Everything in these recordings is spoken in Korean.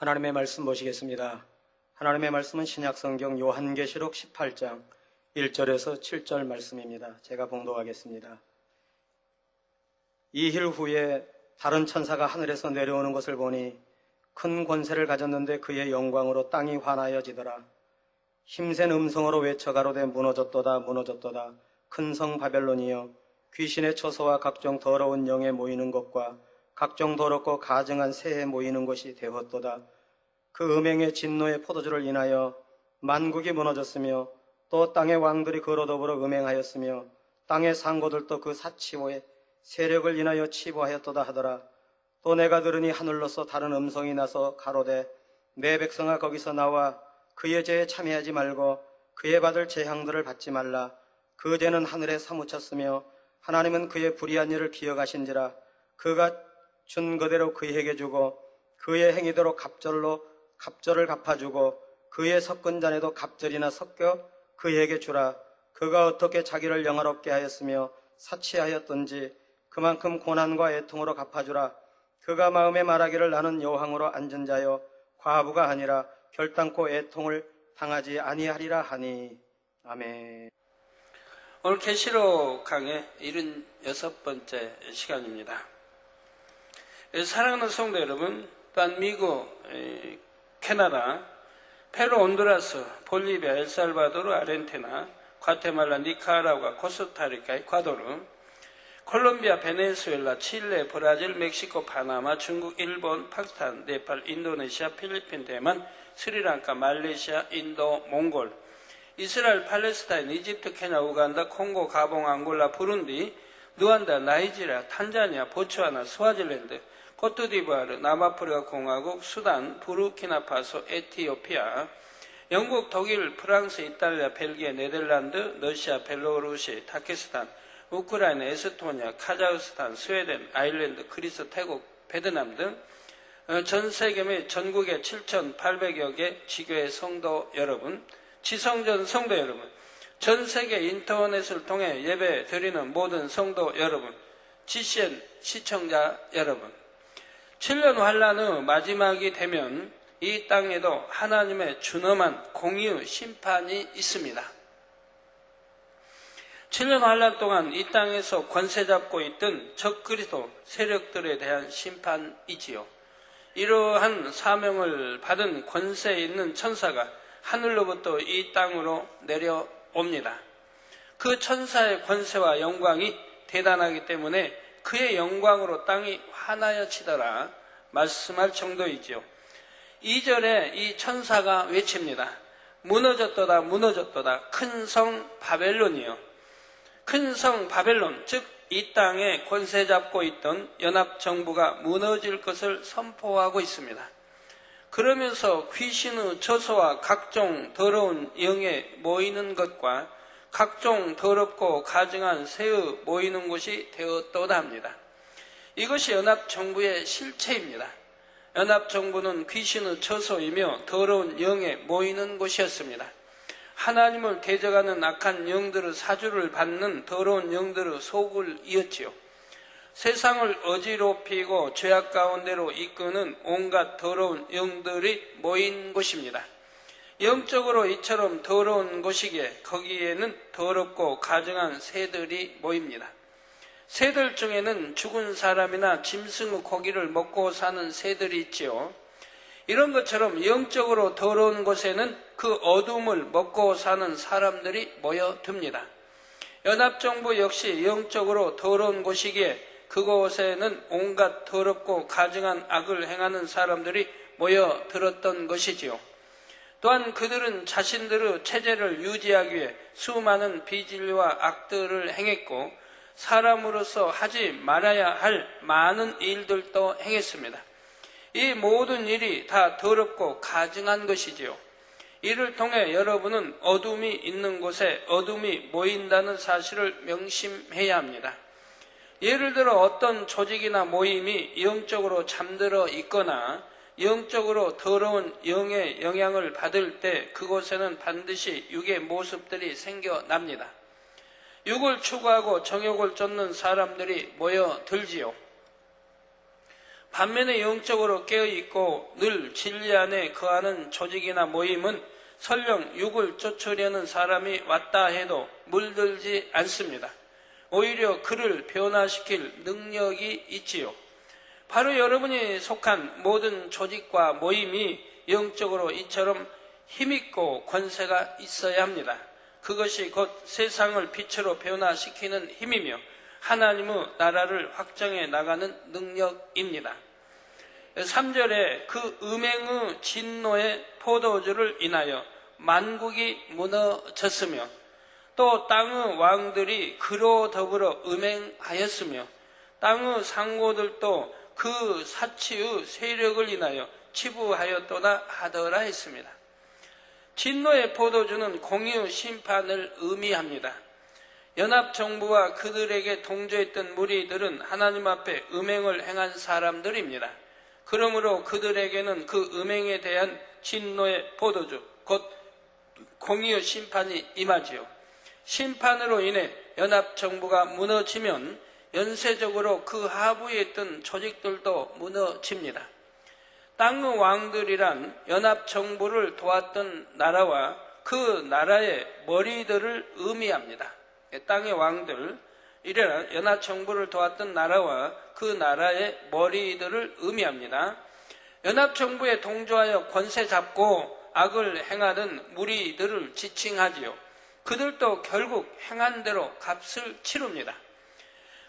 하나님의 말씀 보시겠습니다. 하나님의 말씀은 신약성경 요한계시록 18장 1절에서 7절 말씀입니다. 제가 봉독하겠습니다. 이힐 후에 다른 천사가 하늘에서 내려오는 것을 보니 큰 권세를 가졌는데 그의 영광으로 땅이 환하여지더라. 힘센 음성으로 외쳐 가로되 무너졌도다 무너졌도다 큰 성 바벨론이여 귀신의 처소와 각종 더러운 영에 모이는 것과 각종 더럽고 가증한 새에 모이는 것이 되었도다. 그 음행의 진노의 포도주를 인하여 만국이 무너졌으며 또 땅의 왕들이 그로 더불어 음행하였으며 땅의 상고들도 그 사치오의 세력을 인하여 치부하였도다 하더라. 또 내가 들으니 하늘로서 다른 음성이 나서 가로되 내 백성아 거기서 나와 그의 죄에 참여하지 말고 그의 받을 재앙들을 받지 말라. 그 죄는 하늘에 사무쳤으며 하나님은 그의 불의한 일을 기억하신지라. 그가 준 그대로 그에게 주고 그의 행위대로 갑절을 갚아주고 그의 섞은 잔에도 갑절이나 섞여 그에게 주라. 그가 어떻게 자기를 영화롭게 하였으며 사치하였던지 그만큼 고난과 애통으로 갚아주라. 그가 마음에 말하기를 나는 여호왕으로 앉은 자요 과부가 아니라 결단코 애통을 당하지 아니하리라 하니. 아멘. 오늘 계시록 강의 76번째 시간입니다. 사랑하는 성도 여러분, 또한 미국, 캐나다, 페루, 온두라스, 볼리비아, 엘살바도르, 아르헨티나, 과테말라, 니카라과, 코스타리카, 에콰도르, 콜롬비아, 베네수엘라, 칠레, 브라질, 멕시코, 파나마, 중국, 일본, 파키스탄, 네팔, 인도네시아, 필리핀, 대만, 스리랑카, 말레이시아, 인도, 몽골, 이스라엘, 팔레스타인, 이집트, 케냐, 우간다, 콩고, 가봉, 앙골라, 부룬디, 루안다, 나이지리아, 탄자니아, 보츠와나, 스와질랜드, 코트디부아르, 남아프리카 공화국, 수단, 부르키나파소, 에티오피아, 영국, 독일, 프랑스, 이탈리아, 벨기에, 네덜란드, 러시아, 벨로루시, 타키스탄, 우크라이나, 에스토니아, 카자흐스탄, 스웨덴, 아일랜드, 그리스, 태국, 베트남 등 전 세계 및 전국의 7,800여 개 지교회 성도 여러분, 지성전 성도 여러분, 전 세계 인터넷을 통해 예배 드리는 모든 성도 여러분, GCN 시청자 여러분, 7년 환란 후 마지막이 되면 이 땅에도 하나님의 준엄한 공의 심판이 있습니다. 7년 환란 동안 이 땅에서 권세 잡고 있던 적그리스도 세력들에 대한 심판이지요. 이러한 사명을 받은 권세에 있는 천사가 하늘로부터 이 땅으로 내려옵니다. 그 천사의 권세와 영광이 대단하기 때문에 그의 영광으로 땅이 환하여지더라 말씀할 정도이지요. 2절에 이 천사가 외칩니다. 무너졌도다 무너졌도다 큰 성 바벨론이요. 큰 성 바벨론, 즉 이 땅에 권세 잡고 있던 연합정부가 무너질 것을 선포하고 있습니다. 그러면서 귀신의 처소와 각종 더러운 영에 모이는 것과 각종 더럽고 가증한 새의 모이는 곳이 되었도다 합니다. 이것이 연합정부의 실체입니다. 연합정부는 귀신의 처소이며 더러운 영에 모이는 곳이었습니다. 하나님을 대적하는 악한 영들의 사주를 받는 더러운 영들의 속을 이었지요. 세상을 어지럽히고 죄악 가운데로 이끄는 온갖 더러운 영들이 모인 곳입니다. 영적으로 이처럼 더러운 곳이기에 거기에는 더럽고 가증한 새들이 모입니다. 새들 중에는 죽은 사람이나 짐승의 고기를 먹고 사는 새들이 있지요. 이런 것처럼 영적으로 더러운 곳에는 그 어둠을 먹고 사는 사람들이 모여듭니다. 연합정부 역시 영적으로 더러운 곳이기에 그곳에는 온갖 더럽고 가증한 악을 행하는 사람들이 모여들었던 것이지요. 또한 그들은 자신들의 체제를 유지하기 위해 수많은 비진리와 악들을 행했고 사람으로서 하지 말아야 할 많은 일들도 행했습니다. 이 모든 일이 다 더럽고 가증한 것이지요. 이를 통해 여러분은 어둠이 있는 곳에 어둠이 모인다는 사실을 명심해야 합니다. 예를 들어 어떤 조직이나 모임이 영적으로 잠들어 있거나 영적으로 더러운 영의 영향을 받을 때 그곳에는 반드시 육의 모습들이 생겨납니다. 육을 추구하고 정욕을 쫓는 사람들이 모여들지요. 반면에 영적으로 깨어있고 늘 진리 안에 거하는 조직이나 모임은 설령 육을 쫓으려는 사람이 왔다 해도 물들지 않습니다. 오히려 그를 변화시킬 능력이 있지요. 바로 여러분이 속한 모든 조직과 모임이 영적으로 이처럼 힘있고 권세가 있어야 합니다. 그것이 곧 세상을 빛으로 변화시키는 힘이며 하나님의 나라를 확장해 나가는 능력입니다. 3절에 그 음행의 진노의 포도주를 인하여 만국이 무너졌으며 또 땅의 왕들이 그로 더불어 음행하였으며 땅의 상고들도 그 사치의 세력을 인하여 치부하였도다 하더라 했습니다. 진노의 포도주는 공의의 심판을 의미합니다. 연합정부와 그들에게 동조했던 무리들은 하나님 앞에 음행을 행한 사람들입니다. 그러므로 그들에게는 그 음행에 대한 진노의 포도주, 곧 공의의 심판이 임하지요. 심판으로 인해 연합정부가 무너지면 연쇄적으로 그 하부에 있던 조직들도 무너집니다. 땅의 왕들이란 연합정부를 도왔던 나라와 그 나라의 머리들을 의미합니다. 땅의 왕들, 이래라 연합정부를 도왔던 나라와 그 나라의 머리들을 의미합니다. 연합정부에 동조하여 권세 잡고 악을 행하던 무리들을 지칭하지요. 그들도 결국 행한 대로 값을 치릅니다.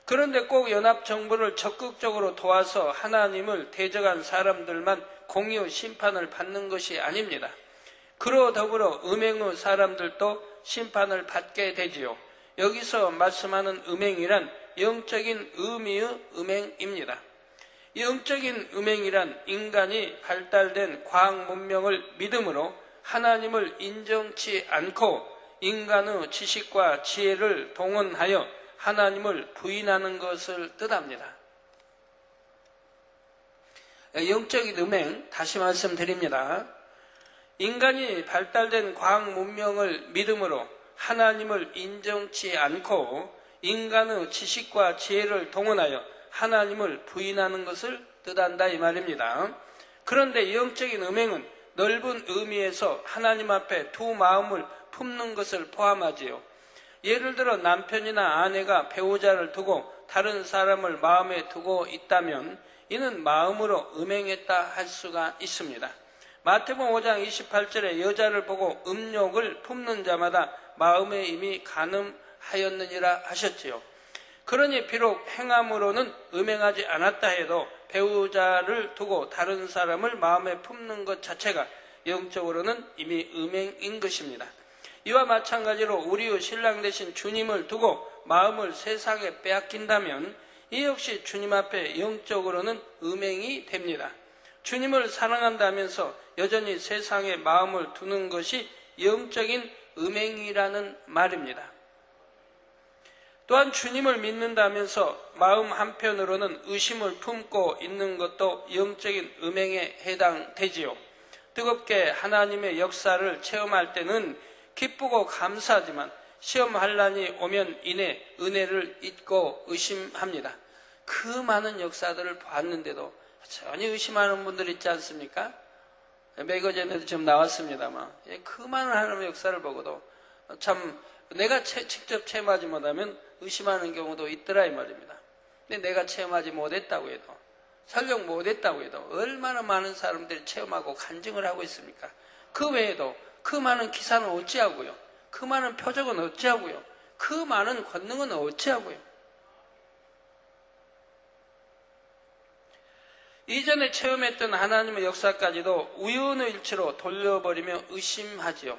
그런데 꼭 연합정부를 적극적으로 도와서 하나님을 대적한 사람들만 공의의 심판을 받는 것이 아닙니다. 그로 더불어 음행의 사람들도 심판을 받게 되지요. 여기서 말씀하는 음행이란 영적인 의미의 음행입니다. 영적인 음행이란 인간이 발달된 과학 문명을 믿음으로 하나님을 인정치 않고 인간의 지식과 지혜를 동원하여 하나님을 부인하는 것을 뜻합니다. 영적인 음행, 다시 말씀드립니다. 인간이 발달된 과학 문명을 믿음으로 하나님을 인정치 않고 인간의 지식과 지혜를 동원하여 하나님을 부인하는 것을 뜻한다 이 말입니다. 그런데 영적인 음행은 넓은 의미에서 하나님 앞에 두 마음을 품는 것을 포함하지요. 예를 들어 남편이나 아내가 배우자를 두고 다른 사람을 마음에 두고 있다면 이는 마음으로 음행했다 할 수가 있습니다. 마태복음 5장 28절에 여자를 보고 음욕을 품는 자마다 마음에 이미 간음하였느니라 하셨지요. 그러니 비록 행함으로는 음행하지 않았다 해도 배우자를 두고 다른 사람을 마음에 품는 것 자체가 영적으로는 이미 음행인 것입니다. 이와 마찬가지로 우리의 신랑 되신 주님을 두고 마음을 세상에 빼앗긴다면 이 역시 주님 앞에 영적으로는 음행이 됩니다. 주님을 사랑한다면서 여전히 세상에 마음을 두는 것이 영적인 음행이라는 말입니다. 또한 주님을 믿는다면서 마음 한편으로는 의심을 품고 있는 것도 영적인 음행에 해당되지요. 뜨겁게 하나님의 역사를 체험할 때는 기쁘고 감사하지만 시험환란이 오면 이내 은혜를 잊고 의심합니다. 그 많은 역사들을 봤는데도 전혀 의심하는 분들 있지 않습니까? 매거 전에도 좀 나왔습니다만 그 많은 하나님의 역사를 보고도 참 내가 직접 체험하지 못하면 의심하는 경우도 있더라 이 말입니다. 근데 내가 체험하지 못했다고 해도 설령 못했다고 해도 얼마나 많은 사람들이 체험하고 간증을 하고 있습니까? 그 외에도 그 많은 기사는 어찌하고요? 그 많은 표적은 어찌하고요? 그 많은 권능은 어찌하고요? 이전에 체험했던 하나님의 역사까지도 우연의 일치로 돌려버리며 의심하지요.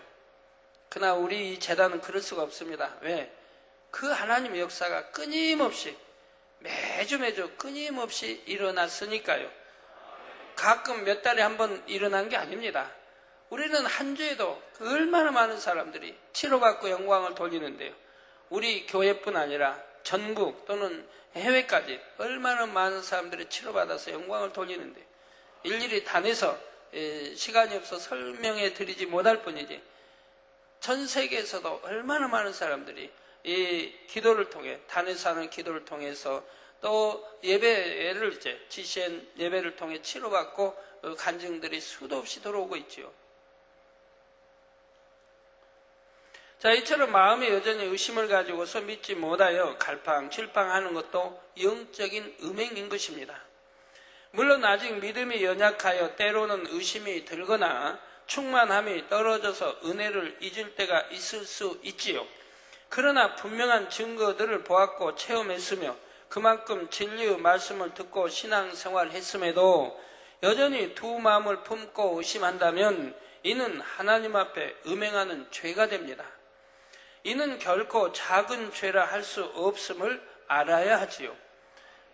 그러나 우리 이 재단은 그럴 수가 없습니다. 왜? 그 하나님의 역사가 끊임없이 매주 끊임없이 일어났으니까요. 가끔 몇 달에 한 번 일어난 게 아닙니다. 우리는 한 주에도 얼마나 많은 사람들이 치료받고 영광을 돌리는데요. 우리 교회뿐 아니라 전국 또는 해외까지 얼마나 많은 사람들이 치료받아서 영광을 돌리는데 일일이 단에서 시간이 없어 설명해 드리지 못할 뿐이지 전 세계에서도 얼마나 많은 사람들이 이 기도를 통해 단에서 하는 기도를 통해서 또 예배를 이제 GCN 예배를 통해 치료받고 간증들이 수도 없이 들어오고 있지요. 자, 이처럼 마음에 여전히 의심을 가지고서 믿지 못하여 갈팡질팡하는 것도 영적인 음행인 것입니다. 물론 아직 믿음이 연약하여 때로는 의심이 들거나 충만함이 떨어져서 은혜를 잊을 때가 있을 수 있지요. 그러나 분명한 증거들을 보았고 체험했으며 그만큼 진리의 말씀을 듣고 신앙생활을 했음에도 여전히 두 마음을 품고 의심한다면 이는 하나님 앞에 음행하는 죄가 됩니다. 이는 결코 작은 죄라 할 수 없음을 알아야 하지요.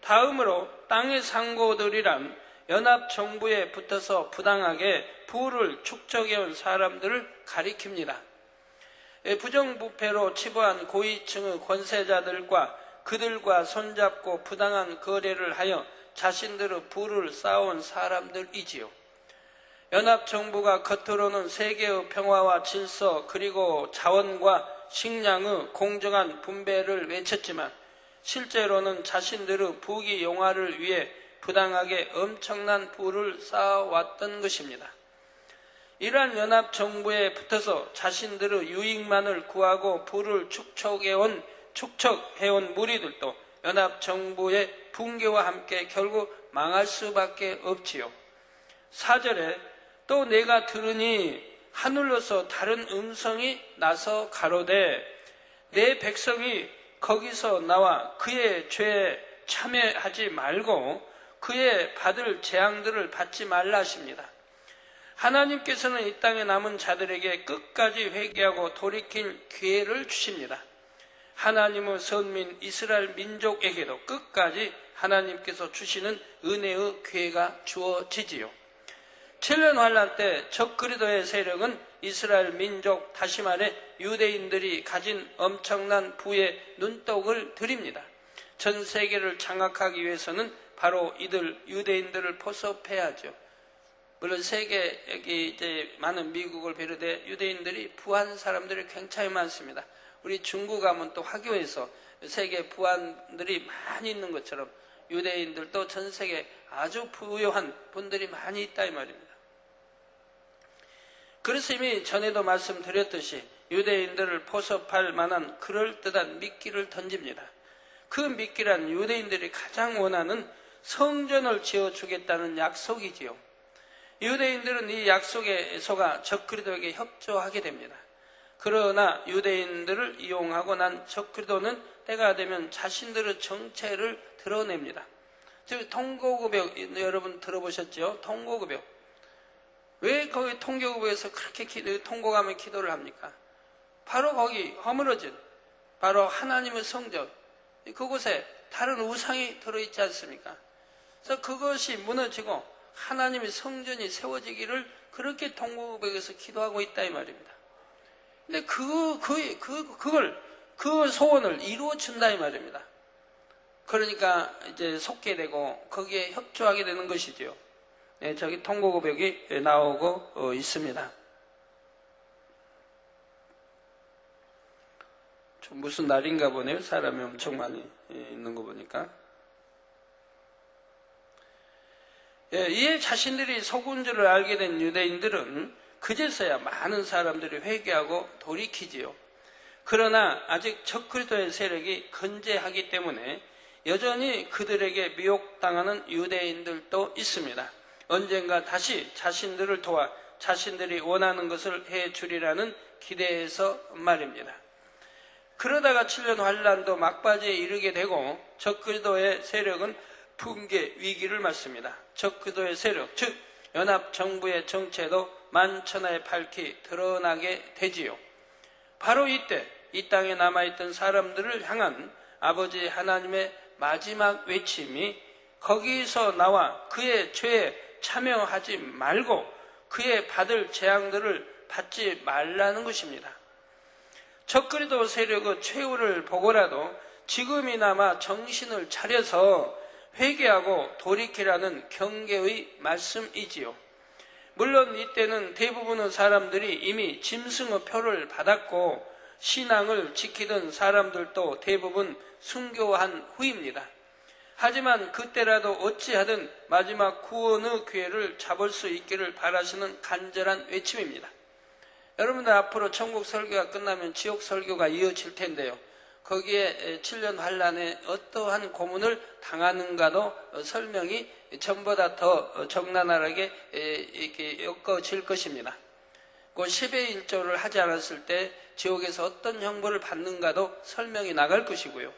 다음으로 땅의 상고들이란 연합정부에 붙어서 부당하게 부를 축적해온 사람들을 가리킵니다. 부정부패로 치부한 고위층의 권세자들과 그들과 손잡고 부당한 거래를 하여 자신들의 부를 쌓아온 사람들이지요. 연합정부가 겉으로는 세계의 평화와 질서 그리고 자원과 식량의 공정한 분배를 외쳤지만 실제로는 자신들의 부귀 영화를 위해 부당하게 엄청난 부를 쌓아왔던 것입니다. 이러한 연합정부에 붙어서 자신들의 유익만을 구하고 부를 축적해온 무리들도 연합정부의 붕괴와 함께 결국 망할 수밖에 없지요. 4절에 또 내가 들으니 하늘로서 다른 음성이 나서 가로되 내 백성이 거기서 나와 그의 죄에 참여하지 말고 그의 받을 재앙들을 받지 말라 하십니다. 하나님께서는 이 땅에 남은 자들에게 끝까지 회개하고 돌이킬 기회를 주십니다. 하나님의 선민 이스라엘 민족에게도 끝까지 하나님께서 주시는 은혜의 기회가 주어지지요. 7년 환란 때 적그리도의 세력은 이스라엘 민족, 다시 말해 유대인들이 가진 엄청난 부의 눈독을 들입니다. 전 세계를 장악하기 위해서는 바로 이들 유대인들을 포섭해야죠. 물론 세계에 이제 많은 미국을 비롯해 유대인들이 부한 사람들이 굉장히 많습니다. 우리 중국 가면 또 화교에서 세계 부한들이 많이 있는 것처럼 유대인들도 전 세계 아주 부유한 분들이 많이 있다 이 말입니다. 그래서 이미 전에도 말씀드렸듯이 유대인들을 포섭할 만한 그럴듯한 미끼를 던집니다. 그 미끼란 유대인들이 가장 원하는 성전을 지어주겠다는 약속이지요. 유대인들은 이 약속에 속아 적그리도에게 협조하게 됩니다. 그러나 유대인들을 이용하고 난 적그리도는 때가 되면 자신들의 정체를 드러냅니다. 즉 통고구벽 여러분 들어보셨죠? 통고구벽. 왜 거기 통고구벽에서 그렇게 통곡하며 기도를 합니까? 바로 거기 허물어진 바로 하나님의 성전 그곳에 다른 우상이 들어있지 않습니까? 그래서 그것이 무너지고 하나님의 성전이 세워지기를 그렇게 통고구벽에서 기도하고 있다 이 말입니다. 근데 그 소원을 이루어 준다 이 말입니다. 그러니까 이제 속게 되고 거기에 협조하게 되는 것이죠. 네, 저기 통고구벽이 나오고 있습니다. 무슨 날인가 보네요. 사람이 엄청 많이 있는 거 보니까. 이에 자신들이 속은 줄을 알게 된 유대인들은 그제서야 많은 사람들이 회개하고 돌이키지요. 그러나 아직 적그리도의 세력이 건재하기 때문에 여전히 그들에게 미혹당하는 유대인들도 있습니다. 언젠가 다시 자신들을 도와 자신들이 원하는 것을 해주리라는 기대에서 말입니다. 그러다가 7년 환란도 막바지에 이르게 되고 적그리도의 세력은 붕괴 위기를 맞습니다. 적그리도의 세력, 즉 연합정부의 정체도 만천하에 밝히 드러나게 되지요. 바로 이때 이 땅에 남아있던 사람들을 향한 아버지 하나님의 마지막 외침이 거기서 나와 그의 죄에 참여하지 말고 그의 받을 재앙들을 받지 말라는 것입니다. 적그리도 세력의 최후를 보고라도 지금이나마 정신을 차려서 회개하고 돌이키라는 경계의 말씀이지요. 물론 이때는 대부분의 사람들이 이미 짐승의 표를 받았고 신앙을 지키던 사람들도 대부분 순교한 후입니다. 하지만 그때라도 어찌하든 마지막 구원의 기회를 잡을 수 있기를 바라시는 간절한 외침입니다. 여러분들 앞으로 천국 설교가 끝나면 지옥 설교가 이어질 텐데요. 거기에 7년 환란에 어떠한 고문을 당하는가도 설명이 전보다 더 적나라하게 이렇게 엮어질 것입니다. 그 10의 1조를 하지 않았을 때 지옥에서 어떤 형벌을 받는가도 설명이 나갈 것이고요.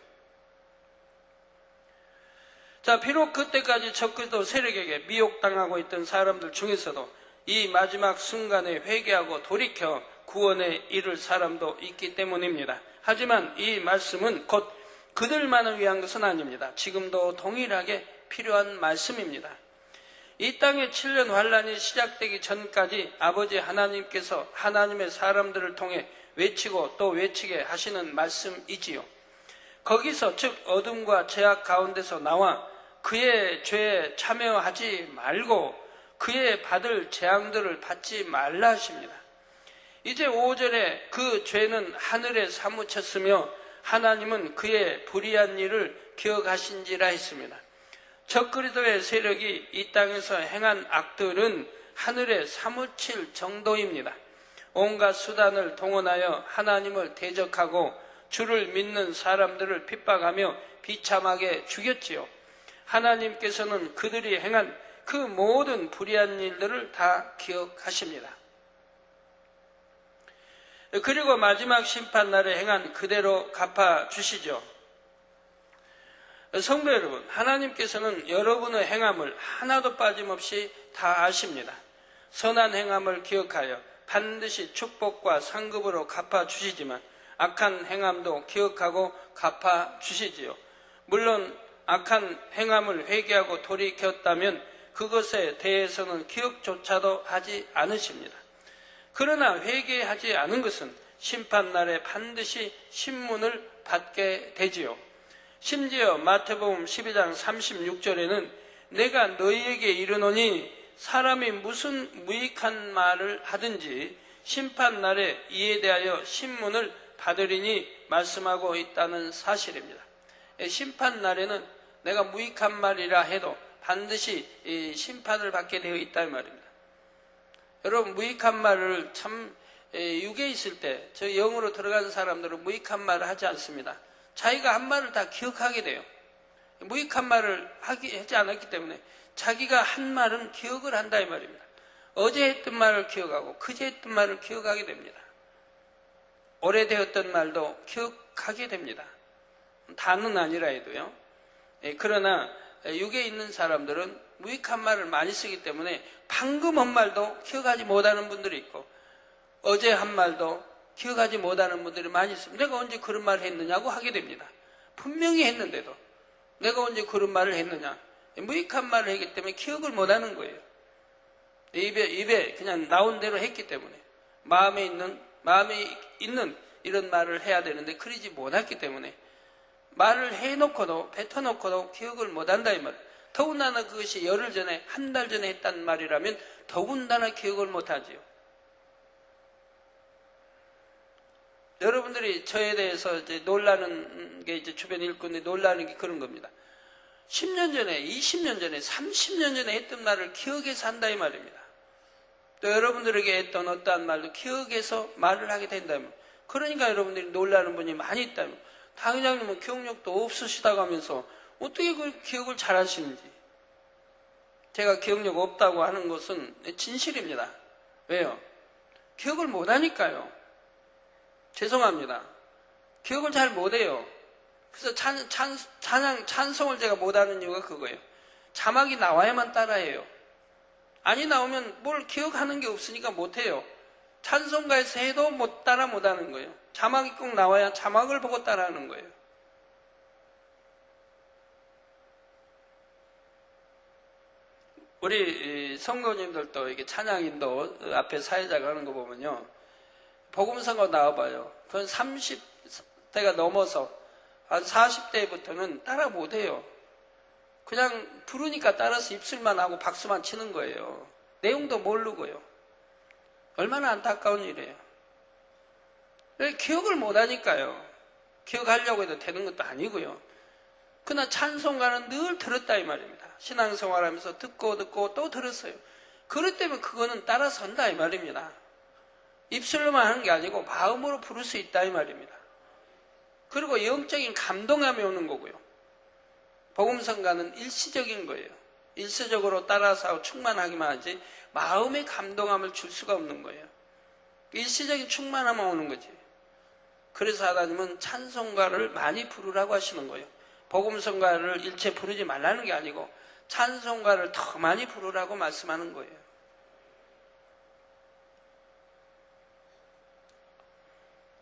자, 비록 그때까지 적그리스도 세력에게 미혹당하고 있던 사람들 중에서도 이 마지막 순간에 회개하고 돌이켜 구원에 이를 사람도 있기 때문입니다. 하지만 이 말씀은 곧 그들만을 위한 것은 아닙니다. 지금도 동일하게 필요한 말씀입니다. 이 땅의 7년 환란이 시작되기 전까지 아버지 하나님께서 하나님의 사람들을 통해 외치고 또 외치게 하시는 말씀이지요. 거기서 즉 어둠과 죄악 가운데서 나와 그의 죄에 참여하지 말고 그의 받을 재앙들을 받지 말라 하십니다. 이제 5절에 그 죄는 하늘에 사무쳤으며 하나님은 그의 불의한 일을 기억하신지라 했습니다. 적그리스도의 세력이 이 땅에서 행한 악들은 하늘에 사무칠 정도입니다. 온갖 수단을 동원하여 하나님을 대적하고 주를 믿는 사람들을 핍박하며 비참하게 죽였지요. 하나님께서는 그들이 행한 그 모든 불의한 일들을 다 기억하십니다. 그리고 마지막 심판날에 행한 그대로 갚아주시죠. 성도 여러분, 하나님께서는 여러분의 행함을 하나도 빠짐없이 다 아십니다. 선한 행함을 기억하여 반드시 축복과 상급으로 갚아주시지만 악한 행함도 기억하고 갚아주시지요. 물론 악한 행함을 회개하고 돌이켰다면 그것에 대해서는 기억조차도 하지 않으십니다. 그러나 회개하지 않은 것은 심판날에 반드시 신문을 받게 되지요. 심지어 마태복음 12장 36절에는 내가 너희에게 이르노니 사람이 무슨 무익한 말을 하든지 심판날에 이에 대하여 신문을 받으리니 말씀하고 있다는 사실입니다. 심판날에는 내가 무익한 말이라 해도 반드시 심판을 받게 되어 있다는 말입니다. 여러분, 무익한 말을 참 육에 있을 때 저 영으로 들어가는 사람들은 무익한 말을 하지 않습니다. 자기가 한 말을 다 기억하게 돼요. 무익한 말을 하지 않았기 때문에 자기가 한 말은 기억을 한다 이 말입니다. 어제 했던 말을 기억하고 그제 했던 말을 기억하게 됩니다. 오래되었던 말도 기억하게 됩니다. 다는 아니라 해도요. 그러나 육에 있는 사람들은 무익한 말을 많이 쓰기 때문에 방금 한 말도 기억하지 못하는 분들이 있고 어제 한 말도 기억하지 못하는 분들이 많이 있습니다. 내가 언제 그런 말을 했느냐고 하게 됩니다. 분명히 했는데도 내가 언제 그런 말을 했느냐. 무익한 말을 했기 때문에 기억을 못하는 거예요. 입에 그냥 나온 대로 했기 때문에 마음에 있는 이런 말을 해야 되는데 그러지 못했기 때문에 말을 해놓고도 뱉어놓고도 기억을 못한다 이 말이에요. 더군다나 그것이 열흘 전에 한 달 전에 했단 말이라면 더군다나 기억을 못하지요. 여러분들이 저에 대해서 이제 놀라는 게 이제 주변 일꾼이 놀라는 게 그런 겁니다. 10년 전에, 20년 전에, 30년 전에 했던 말을 기억해서 한다 이 말입니다. 또 여러분들에게 했던 어떠한 말도 기억해서 말을 하게 된다면, 그러니까 여러분들이 놀라는 분이 많이 있다면, 당회장님은 기억력도 없으시다고 하면서 어떻게 그 기억을 잘 하시는지. 제가 기억력 없다고 하는 것은 진실입니다. 왜요? 기억을 못 하니까요. 죄송합니다. 기억을 잘 못해요. 그래서 찬송을 제가 못하는 이유가 그거예요. 자막이 나와야만 따라해요. 아니 나오면 뭘 기억하는 게 없으니까 못해요. 찬송가에서 해도 따라 못하는 거예요. 자막이 꼭 나와야 자막을 보고 따라하는 거예요. 우리 성도님들도 이게 찬양인도 앞에 사회자가 하는 거 보면요. 복음성가 나와봐요. 그건 30대가 넘어서 한 40대부터는 따라 못해요. 그냥 부르니까 따라서 입술만 하고 박수만 치는 거예요. 내용도 모르고요. 얼마나 안타까운 일이에요. 기억을 못하니까요. 기억하려고 해도 되는 것도 아니고요. 그러나 찬송가는 늘 들었다 이 말입니다. 신앙생활하면서 듣고 또 들었어요. 그렇기 때문에 그거는 따라선다 이 말입니다. 입술로만 하는 게 아니고 마음으로 부를 수 있다 이 말입니다. 그리고 영적인 감동함이 오는 거고요. 복음성가는 일시적인 거예요. 일시적으로 따라서 충만하기만 하지 마음의 감동함을 줄 수가 없는 거예요. 일시적인 충만함만 오는 거지. 그래서 하나님은 찬송가를 많이 부르라고 하시는 거예요. 복음성가를 일체 부르지 말라는 게 아니고 찬송가를 더 많이 부르라고 말씀하는 거예요.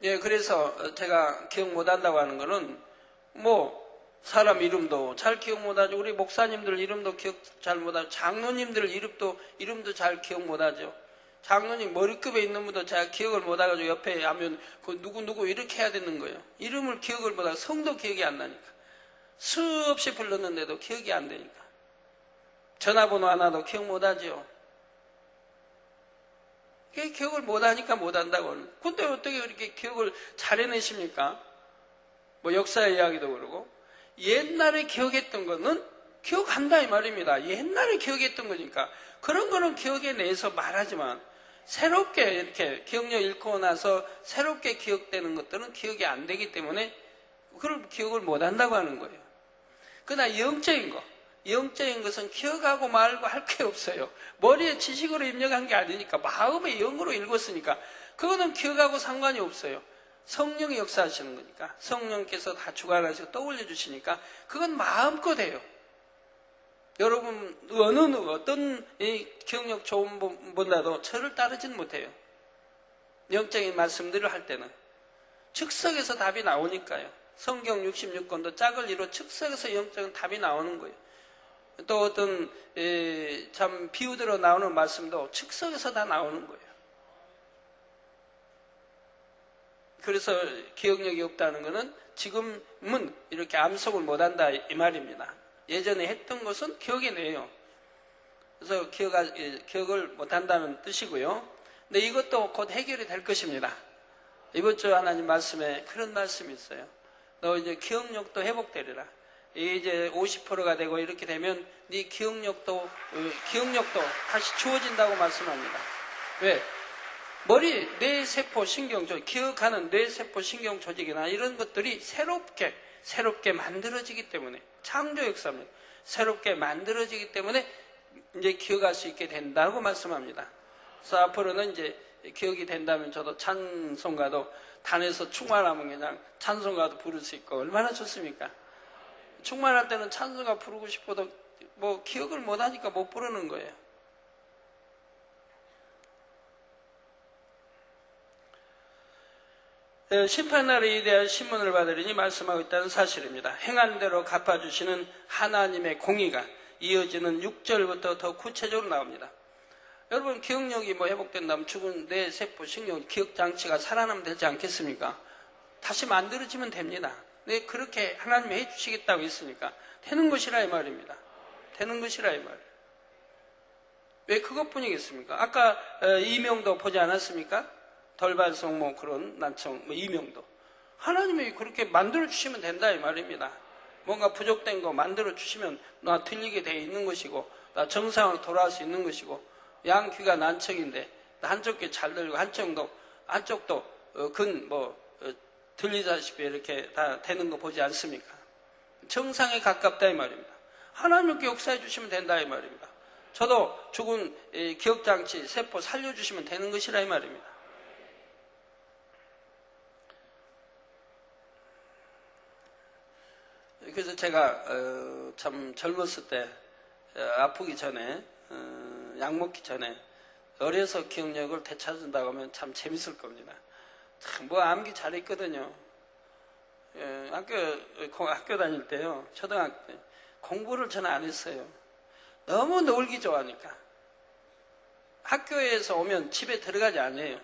예, 그래서 제가 기억 못한다고 하는 거는 사람 이름도 잘 기억 못하죠. 우리 목사님들 이름도 기억 잘 못하죠. 장로님들 이름도 잘 기억 못하죠. 장로님 머리급에 있는 분도 제가 기억을 못해가지고 옆에 하면 그 누구 이렇게 해야 되는 거예요. 이름을 기억을 못하고 성도 기억이 안 나니까. 수없이 불렀는데도 기억이 안 되니까. 전화번호 하나도 기억 못하죠. 기억을 못하니까 못한다고. 근데 어떻게 그렇게 기억을 잘 해내십니까? 역사 이야기도 그러고. 옛날에 기억했던 거는 기억한다 이 말입니다. 옛날에 기억했던 거니까. 그런 거는 기억해내서 말하지만 새롭게 이렇게 기억력 잃고 나서 새롭게 기억되는 것들은 기억이 안 되기 때문에 그걸 기억을 못한다고 하는 거예요. 그러나 영적인 것은 기억하고 말고 할 게 없어요. 머리에 지식으로 입력한 게 아니니까 마음의 영으로 읽었으니까 그거는 기억하고 상관이 없어요. 성령이 역사하시는 거니까 성령께서 다 주관하시고 떠올려 주시니까 그건 마음껏 해요. 여러분 어떤 기억력 좋은 분보다도 저를 따르지는 못해요. 영적인 말씀들을 할 때는 즉석에서 답이 나오니까요. 성경 66권도 짝을 이루어 즉석에서 영적인 답이 나오는 거예요. 또 어떤 참 비유대로 나오는 말씀도 즉석에서 다 나오는 거예요. 그래서 기억력이 없다는 것은 지금은 이렇게 암송을 못한다 이 말입니다. 예전에 했던 것은 기억해내요. 그래서 기억을 못한다는 뜻이고요. 근데 이것도 곧 해결이 될 것입니다. 이번 주 하나님 말씀에 그런 말씀이 있어요. 너 이제 기억력도 회복되리라. 이제 50%가 되고 이렇게 되면 네 기억력도 다시 주어진다고 말씀합니다. 왜? 뇌세포 신경조직, 기억하는 뇌세포 신경조직이나 이런 것들이 새롭게 만들어지기 때문에, 창조 역사입니다. 새롭게 만들어지기 때문에 이제 기억할 수 있게 된다고 말씀합니다. 그래서 앞으로는 이제 기억이 된다면 저도 찬송가도 단에서 충만하면 그냥 찬송가도 부를 수 있고 얼마나 좋습니까? 충만할 때는 찬송가 부르고 싶어도 기억을 못하니까 못 부르는 거예요. 심판날에 대한 신문을 받으리니 말씀하고 있다는 사실입니다. 행한 대로 갚아주시는 하나님의 공의가 이어지는 6절부터 더 구체적으로 나옵니다. 여러분 기억력이 회복된다면 죽은 뇌세포 신경 기억장치가 살아나면 되지 않겠습니까? 다시 만들어지면 됩니다. 네, 그렇게 하나님이 해주시겠다고 했으니까 되는 것이라 이 말입니다. 되는 것이라 이 말이에요. 왜 그것뿐이겠습니까? 아까 이명도 보지 않았습니까? 덜발성 그런 난청 이명도 하나님이 그렇게 만들어 주시면 된다 이 말입니다. 뭔가 부족된 거 만들어 주시면 나 들리게 돼 있는 것이고 나 정상으로 돌아올 수 있는 것이고 양 귀가 난청인데 한쪽 귀 잘 들리고 한쪽도 들리다시피 이렇게 다 되는 거 보지 않습니까? 정상에 가깝다 이 말입니다. 하나님께 역사해 주시면 된다 이 말입니다. 저도 죽은 기억장치 세포 살려주시면 되는 것이라 이 말입니다. 그래서 제가 참 젊었을 때 아프기 전에 약 먹기 전에 어려서 기억력을 되찾는다고 하면 참 재밌을 겁니다. 참 암기 잘했거든요. 학교 다닐 때요. 초등학교 때 공부를 저는 안 했어요. 너무 놀기 좋아하니까. 학교에서 오면 집에 들어가지 않아요.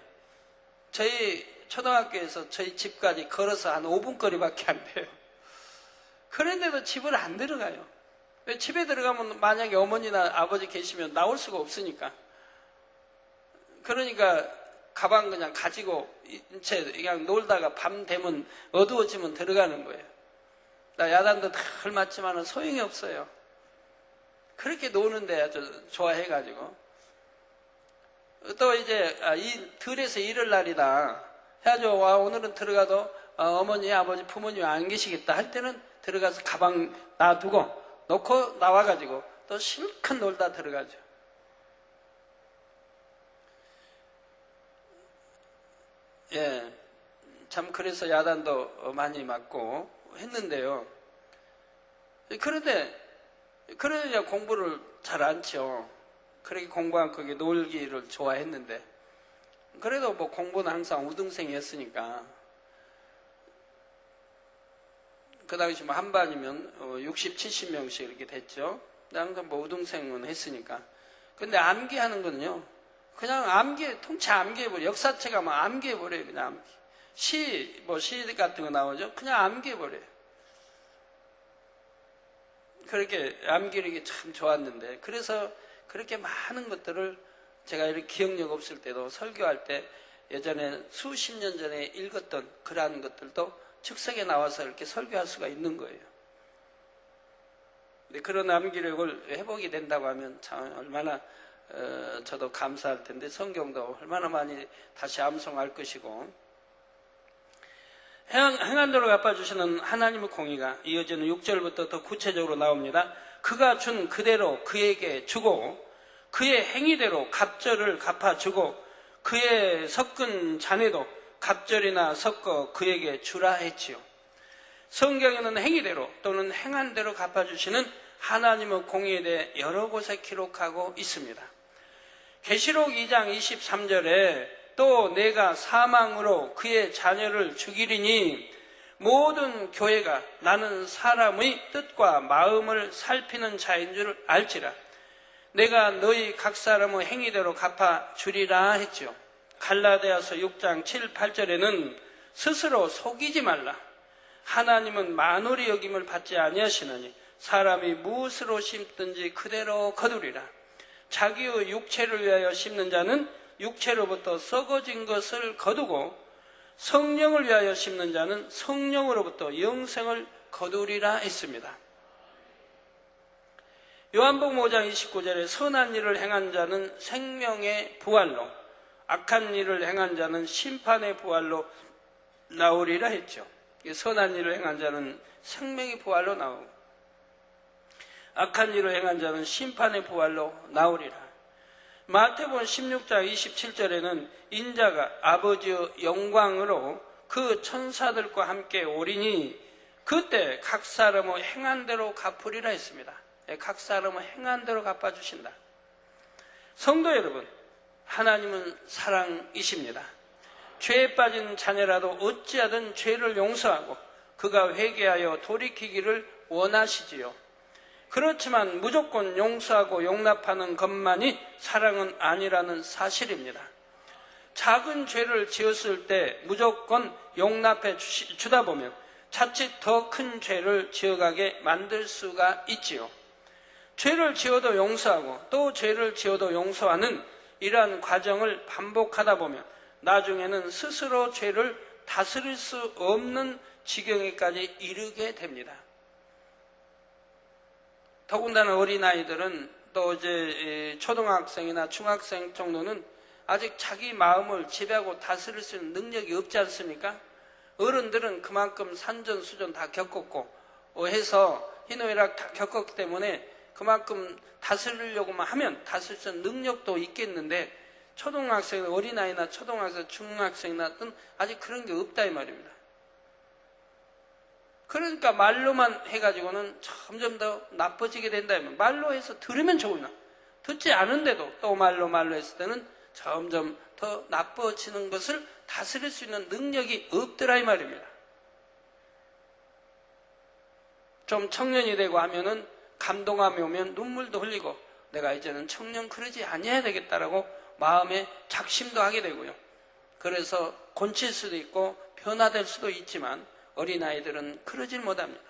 저희 초등학교에서 저희 집까지 걸어서 한 5분 거리밖에 안 돼요. 그런데도 집을 안 들어가요. 왜 집에 들어가면 만약에 어머니나 아버지 계시면 나올 수가 없으니까. 그러니까 가방 그냥 가지고 채 그냥 놀다가 밤 되면 어두워지면 들어가는 거예요. 야단도 덜 맞지만은 소용이 없어요. 그렇게 노는데 아주 좋아해가지고. 또 이제 이 들에서 일을 날이다 해가지고 와 오늘은 들어가도 어머니 아버지 부모님 안 계시겠다 할 때는 들어가서 가방 놔두고 놓고 나와가지고 또 실컷 놀다 들어가죠. 예, 참 그래서 야단도 많이 맞고 했는데요. 그런데 그러냐 공부를 잘 안 쳐. 그렇게 공부한 거기 놀기를 좋아했는데 그래도 뭐 공부는 항상 우등생이었으니까 그 당시 뭐 한 반이면 60, 70명씩 이렇게 됐죠. 항상 뭐 우등생은 했으니까. 근데 암기하는 거는요. 그냥 통째 암기해버려. 역사책가 막 암기해버려요. 그냥 암기. 시 같은 거 나오죠. 그냥 암기해버려요. 그렇게 암기력이 참 좋았는데 그래서 그렇게 많은 것들을 제가 이렇게 기억력 없을 때도 설교할 때 예전에 수십 년 전에 읽었던 그러한 것들도 즉석에 나와서 이렇게 설교할 수가 있는 거예요. 근데 그런 암기력을 회복이 된다고 하면 참 얼마나 저도 감사할 텐데 성경도 얼마나 많이 다시 암송할 것이고 행한대로 갚아주시는 하나님의 공의가 이어지는 6절부터 더 구체적으로 나옵니다. 그가 준 그대로 그에게 주고 그의 행위대로 갑절을 갚아주고 그의 섞은 잔에도 갑절이나 섞어 그에게 주라 했지요. 성경에는 행위대로 또는 행한 대로 갚아주시는 하나님의 공의에 대해 여러 곳에 기록하고 있습니다. 계시록 2장 23절에 또 내가 사망으로 그의 자녀를 죽이리니 모든 교회가 나는 사람의 뜻과 마음을 살피는 자인 줄 알지라. 내가 너희 각 사람의 행위대로 갚아주리라 했죠. 갈라디아서 6장 7, 8절에는 스스로 속이지 말라. 하나님은 만홀히 여김을 받지 아니하시느니 사람이 무엇으로 심든지 그대로 거두리라. 자기의 육체를 위하여 심는 자는 육체로부터 썩어진 것을 거두고 성령을 위하여 심는 자는 성령으로부터 영생을 거두리라 했습니다. 요한복음 5장 29절에 선한 일을 행한 자는 생명의 부활로 악한 일을 행한 자는 심판의 부활로 나오리라 했죠. 선한 일을 행한 자는 생명의 부활로 나오고 악한 일을 행한 자는 심판의 부활로 나오리라. 마태복음 16장 27절에는 인자가 아버지의 영광으로 그 천사들과 함께 오리니 그때 각 사람의 행한 대로 갚으리라 했습니다. 각 사람의 행한 대로 갚아주신다. 성도 여러분, 하나님은 사랑이십니다. 죄에 빠진 자녀라도 어찌하든 죄를 용서하고 그가 회개하여 돌이키기를 원하시지요. 그렇지만 무조건 용서하고 용납하는 것만이 사랑은 아니라는 사실입니다. 작은 죄를 지었을 때 무조건 용납해 주다 보면 자칫 더 큰 죄를 지어가게 만들 수가 있지요. 죄를 지어도 용서하고 또 죄를 지어도 용서하는 이러한 과정을 반복하다 보면 나중에는 스스로 죄를 다스릴 수 없는 지경에까지 이르게 됩니다. 더군다나 어린아이들은 또 이제 초등학생이나 중학생 정도는 아직 자기 마음을 지배하고 다스릴 수 있는 능력이 없지 않습니까? 어른들은 그만큼 산전수전 다 겪었고 해서 희노애락 다 겪었기 때문에 그만큼 다스리려고만 하면 다스릴 수 있는 능력도 있겠는데 초등학생, 어린아이나 초등학생, 중학생이나 아직 그런 게 없다 이 말입니다. 그러니까 말로만 해가지고는 점점 더 나빠지게 된다. 말로 해서 들으면 좋으나 듣지 않은데도 또 말로 했을 때는 점점 더 나빠지는 것을 다스릴 수 있는 능력이 없더라 이 말입니다. 좀 청년이 되고 하면은 감동함이 오면 눈물도 흘리고 내가 이제는 청년 그러지 아니어야 되겠다라고 마음에 작심도 하게 되고요. 그래서 곤칠 수도 있고 변화될 수도 있지만 어린아이들은 그러질 못합니다.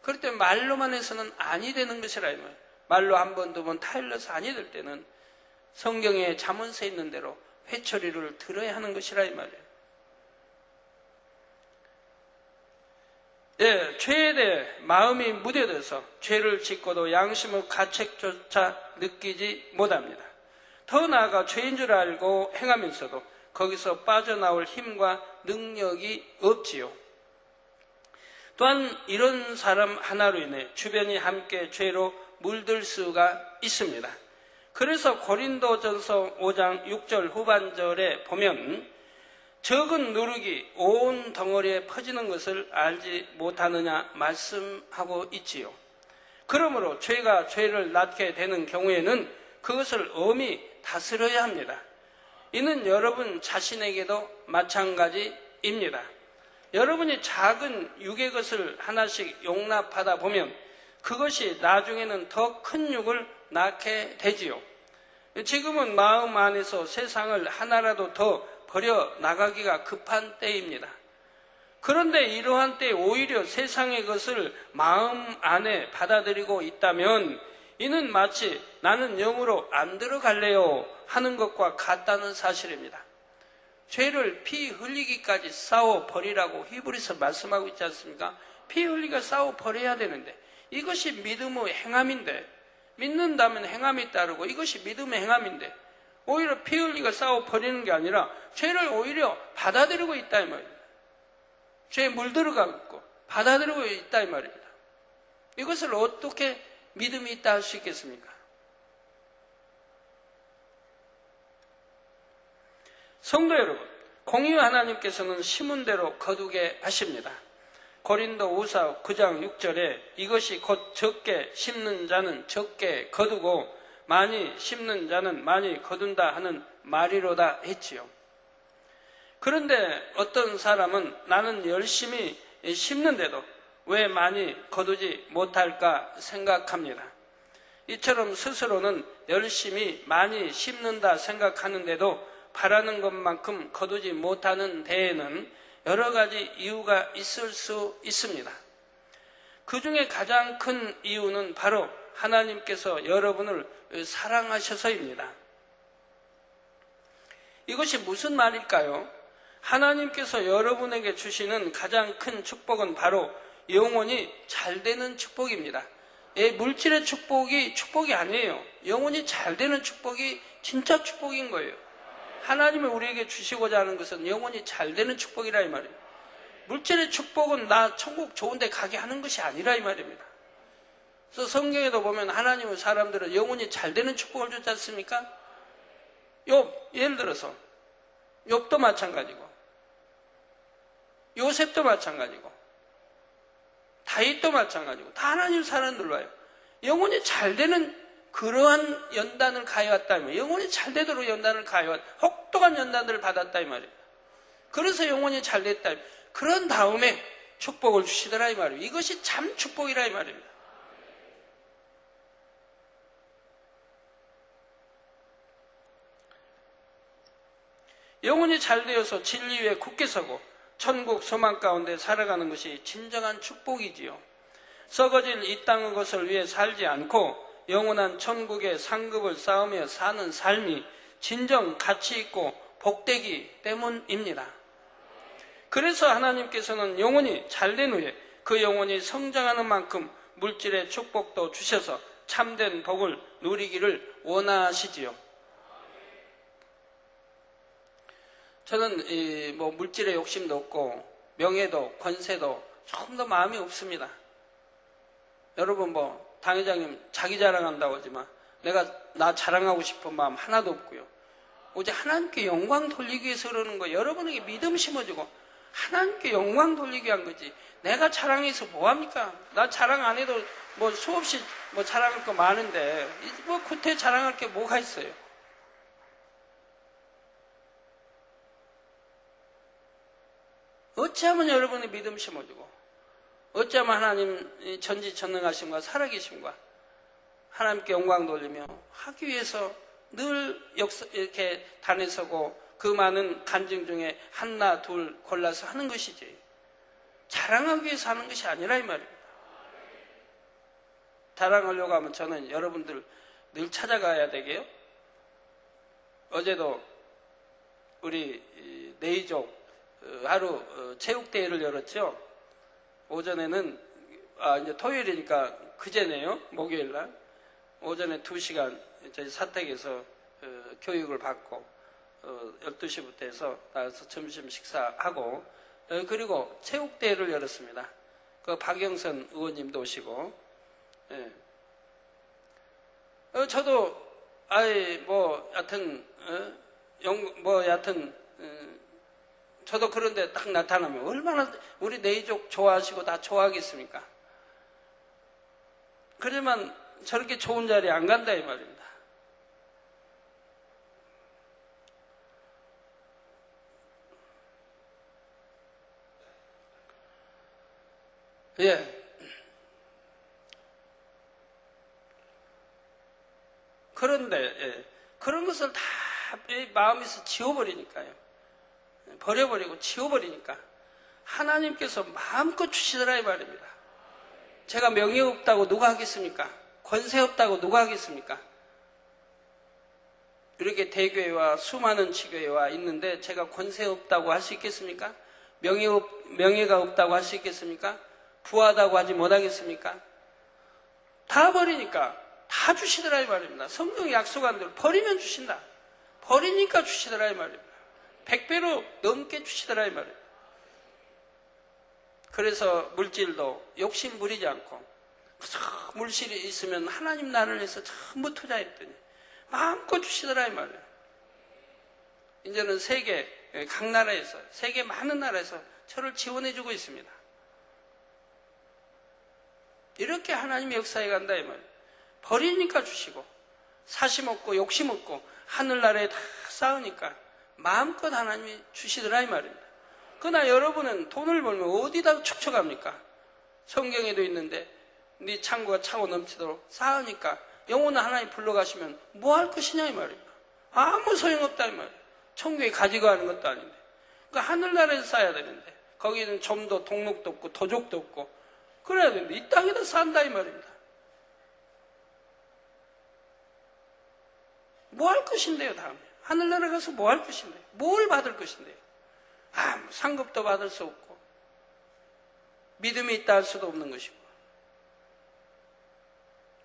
그럴 때 말로만 해서는 아니 되는 것이라 이 말이에요. 말로 한 번, 두 번 타일러서 아니 될 때는 성경에 잠언서에 있는 대로 회초리를 들어야 하는 것이라 이 말이에요. 죄에 대해 마음이 무뎌져서 죄를 짓고도 양심의 가책조차 느끼지 못합니다. 더 나아가 죄인 줄 알고 행하면서도 거기서 빠져나올 힘과 능력이 없지요. 또한 이런 사람 하나로 인해 주변이 함께 죄로 물들 수가 있습니다. 그래서 고린도전서 5장 6절 후반절에 보면 적은 누룩이 온 덩어리에 퍼지는 것을 알지 못하느냐 말씀하고 있지요. 그러므로 죄가 죄를 낳게 되는 경우에는 그것을 엄히 다스려야 합니다. 이는 여러분 자신에게도 마찬가지입니다. 여러분이 작은 육의 것을 하나씩 용납하다 보면 그것이 나중에는 더 큰 육을 낳게 되지요. 지금은 마음 안에서 세상을 하나라도 더 버려 나가기가 급한 때입니다. 그런데 이러한 때 오히려 세상의 것을 마음 안에 받아들이고 있다면 이는 마치 나는 영으로 안 들어갈래요 하는 것과 같다는 사실입니다. 죄를 피 흘리기까지 싸워 버리라고 히브리서 말씀하고 있지 않습니까? 피 흘리가 싸워 버려야 되는데 이것이 믿음의 행함인데, 믿는다면 행함이 따르고 이것이 믿음의 행함인데 오히려 피 흘리가 싸워 버리는 게 아니라 죄를 오히려 받아들이고 있다 이 말입니다. 죄에 물들어가고 있고 받아들이고 있다 이 말입니다. 이것을 어떻게 믿음이 있다 할 수 있겠습니까? 성도 여러분, 공의 하나님께서는 심은 대로 거두게 하십니다. 고린도후서 9장 6절에 이것이 곧 적게 심는 자는 적게 거두고 많이 심는 자는 많이 거둔다 하는 말이로다 했지요. 그런데 어떤 사람은 나는 열심히 심는데도 왜 많이 거두지 못할까 생각합니다. 이처럼 스스로는 열심히 많이 심는다 생각하는데도 바라는 것만큼 거두지 못하는 데에는 여러 가지 이유가 있을 수 있습니다. 그 중에 가장 큰 이유는 바로 하나님께서 여러분을 사랑하셔서입니다. 이것이 무슨 말일까요? 하나님께서 여러분에게 주시는 가장 큰 축복은 바로 영혼이 잘 되는 축복입니다. 물질의 축복이 아니에요. 영혼이 잘 되는 축복이 진짜 축복인 거예요. 하나님이 우리에게 주시고자 하는 것은 영혼이 잘 되는 축복이라 이 말이에요. 물질의 축복은 나 천국 좋은 데 가게 하는 것이 아니라 이 말입니다. 그래서 성경에도 보면 하나님의 사람들은 영혼이 잘 되는 축복을 줬지 않습니까? 예를 들어서 욥도 마찬가지고 요셉도 마찬가지고 다윗도 마찬가지고 다 하나님 사람들로 와요. 영혼이 잘 되는 그러한 연단을 가해왔다 이 말이에요. 영혼이 잘 되도록 연단을 가해왔, 혹독한 연단을 받았다 이 말이에요. 그래서 영혼이 잘 됐다. 그런 다음에 축복을 주시더라 이 말이에요. 이것이 참 축복이라 이 말입니다. 영혼이 잘 되어서 진리 위에 굳게 서고 천국 소망 가운데 살아가는 것이 진정한 축복이지요. 썩어질 이 땅의 것을 위해 살지 않고 영원한 천국의 상급을 쌓으며 사는 삶이 진정 가치 있고 복되기 때문입니다. 그래서 하나님께서는 영혼이 잘된 후에 그 영혼이 성장하는 만큼 물질의 축복도 주셔서 참된 복을 누리기를 원하시지요. 저는 물질의 욕심도 없고 명예도 권세도 조금 더 마음이 없습니다. 여러분 당 회장님 자기 자랑한다고 하지만 나 자랑하고 싶은 마음 하나도 없고요. 오직 하나님께 영광 돌리기 위해서 그러는 거, 여러분에게 믿음 심어주고 하나님께 영광 돌리기 위한 거지. 내가 자랑해서 뭐합니까? 나 자랑 안 해도 수없이 자랑할 거 많은데 겉에 자랑할 게 뭐가 있어요? 어찌하면 여러분의 믿음 심어주고 어찌하면 하나님 전지전능하심과 살아계심과 하나님께 영광 돌리며 하기 위해서 늘 이렇게 단에 서고 그 많은 간증 중에 하나 둘 골라서 하는 것이지 자랑하기 위해서 하는 것이 아니라 이 말입니다. 자랑하려고 하면 저는 여러분들 늘 찾아가야 되게요. 어제도 우리 네이족 하루 체육대회를 열었죠. 오전에는 이제 토요일이니까 그제네요. 목요일날 오전에 2시간 저희 사택에서 교육을 받고 12시부터 해서 나와서 점심 식사하고 그리고 체육대회를 열었습니다. 그 박영선 의원님도 오시고 저도 여하튼 저도 그런데 딱 나타나면 얼마나 우리 내이족 좋아하시고 다 좋아하겠습니까? 그러면 저렇게 좋은 자리에 안 간다 이 말입니다. 예. 그런데 그런 것을 다 마음에서 지워버리니까요. 버려버리고 지워버리니까 하나님께서 마음껏 주시더라 이 말입니다. 제가 명예 없다고 누가 하겠습니까? 권세 없다고 누가 하겠습니까? 이렇게 대교회와 수많은 지교회와 있는데 제가 권세 없다고 할 수 있겠습니까? 명예가 없다고 할 수 있겠습니까? 부하다고 하지 못하겠습니까? 다 버리니까 다 주시더라 이 말입니다. 성경이 약속한 대로 버리면 주신다. 버리니까 주시더라 이 말입니다. 100배로 넘게 주시더라 이 말입니다. 그래서 물질도 욕심 부리지 않고 물질이 있으면 하나님 나라를 위해서 전부 투자했더니 마음껏 주시더라 이 말이에요. 이제는 세계 각 나라에서 세계 많은 나라에서 저를 지원해주고 있습니다. 이렇게 하나님의 역사에 간다 이 말이에요. 버리니까 주시고 사심 없고 욕심 없고 하늘나라에 다 쌓으니까 마음껏 하나님이 주시더라 이 말입니다. 그러나 여러분은 돈을 벌면 어디다 축적합니까? 성경에도 있는데 네 창고가 차고 넘치도록 쌓으니까 영원한 하나님 불러가시면 뭐 할 것이냐 이 말입니다. 아무 소용없다 이 말이에요. 천국에 가지고 가는 것도 아닌데. 그러니까 하늘나라에서 쌓아야 되는데 거기는 좀도 동록도 없고 도적도 없고 그래야 되는데 이 땅에다 산다 이 말입니다. 뭐 할 것인데요 다음에. 하늘나라 가서 뭐 할 것인데요. 뭘 받을 것인데요. 상급도 받을 수 없고 믿음이 있다 할 수도 없는 것이고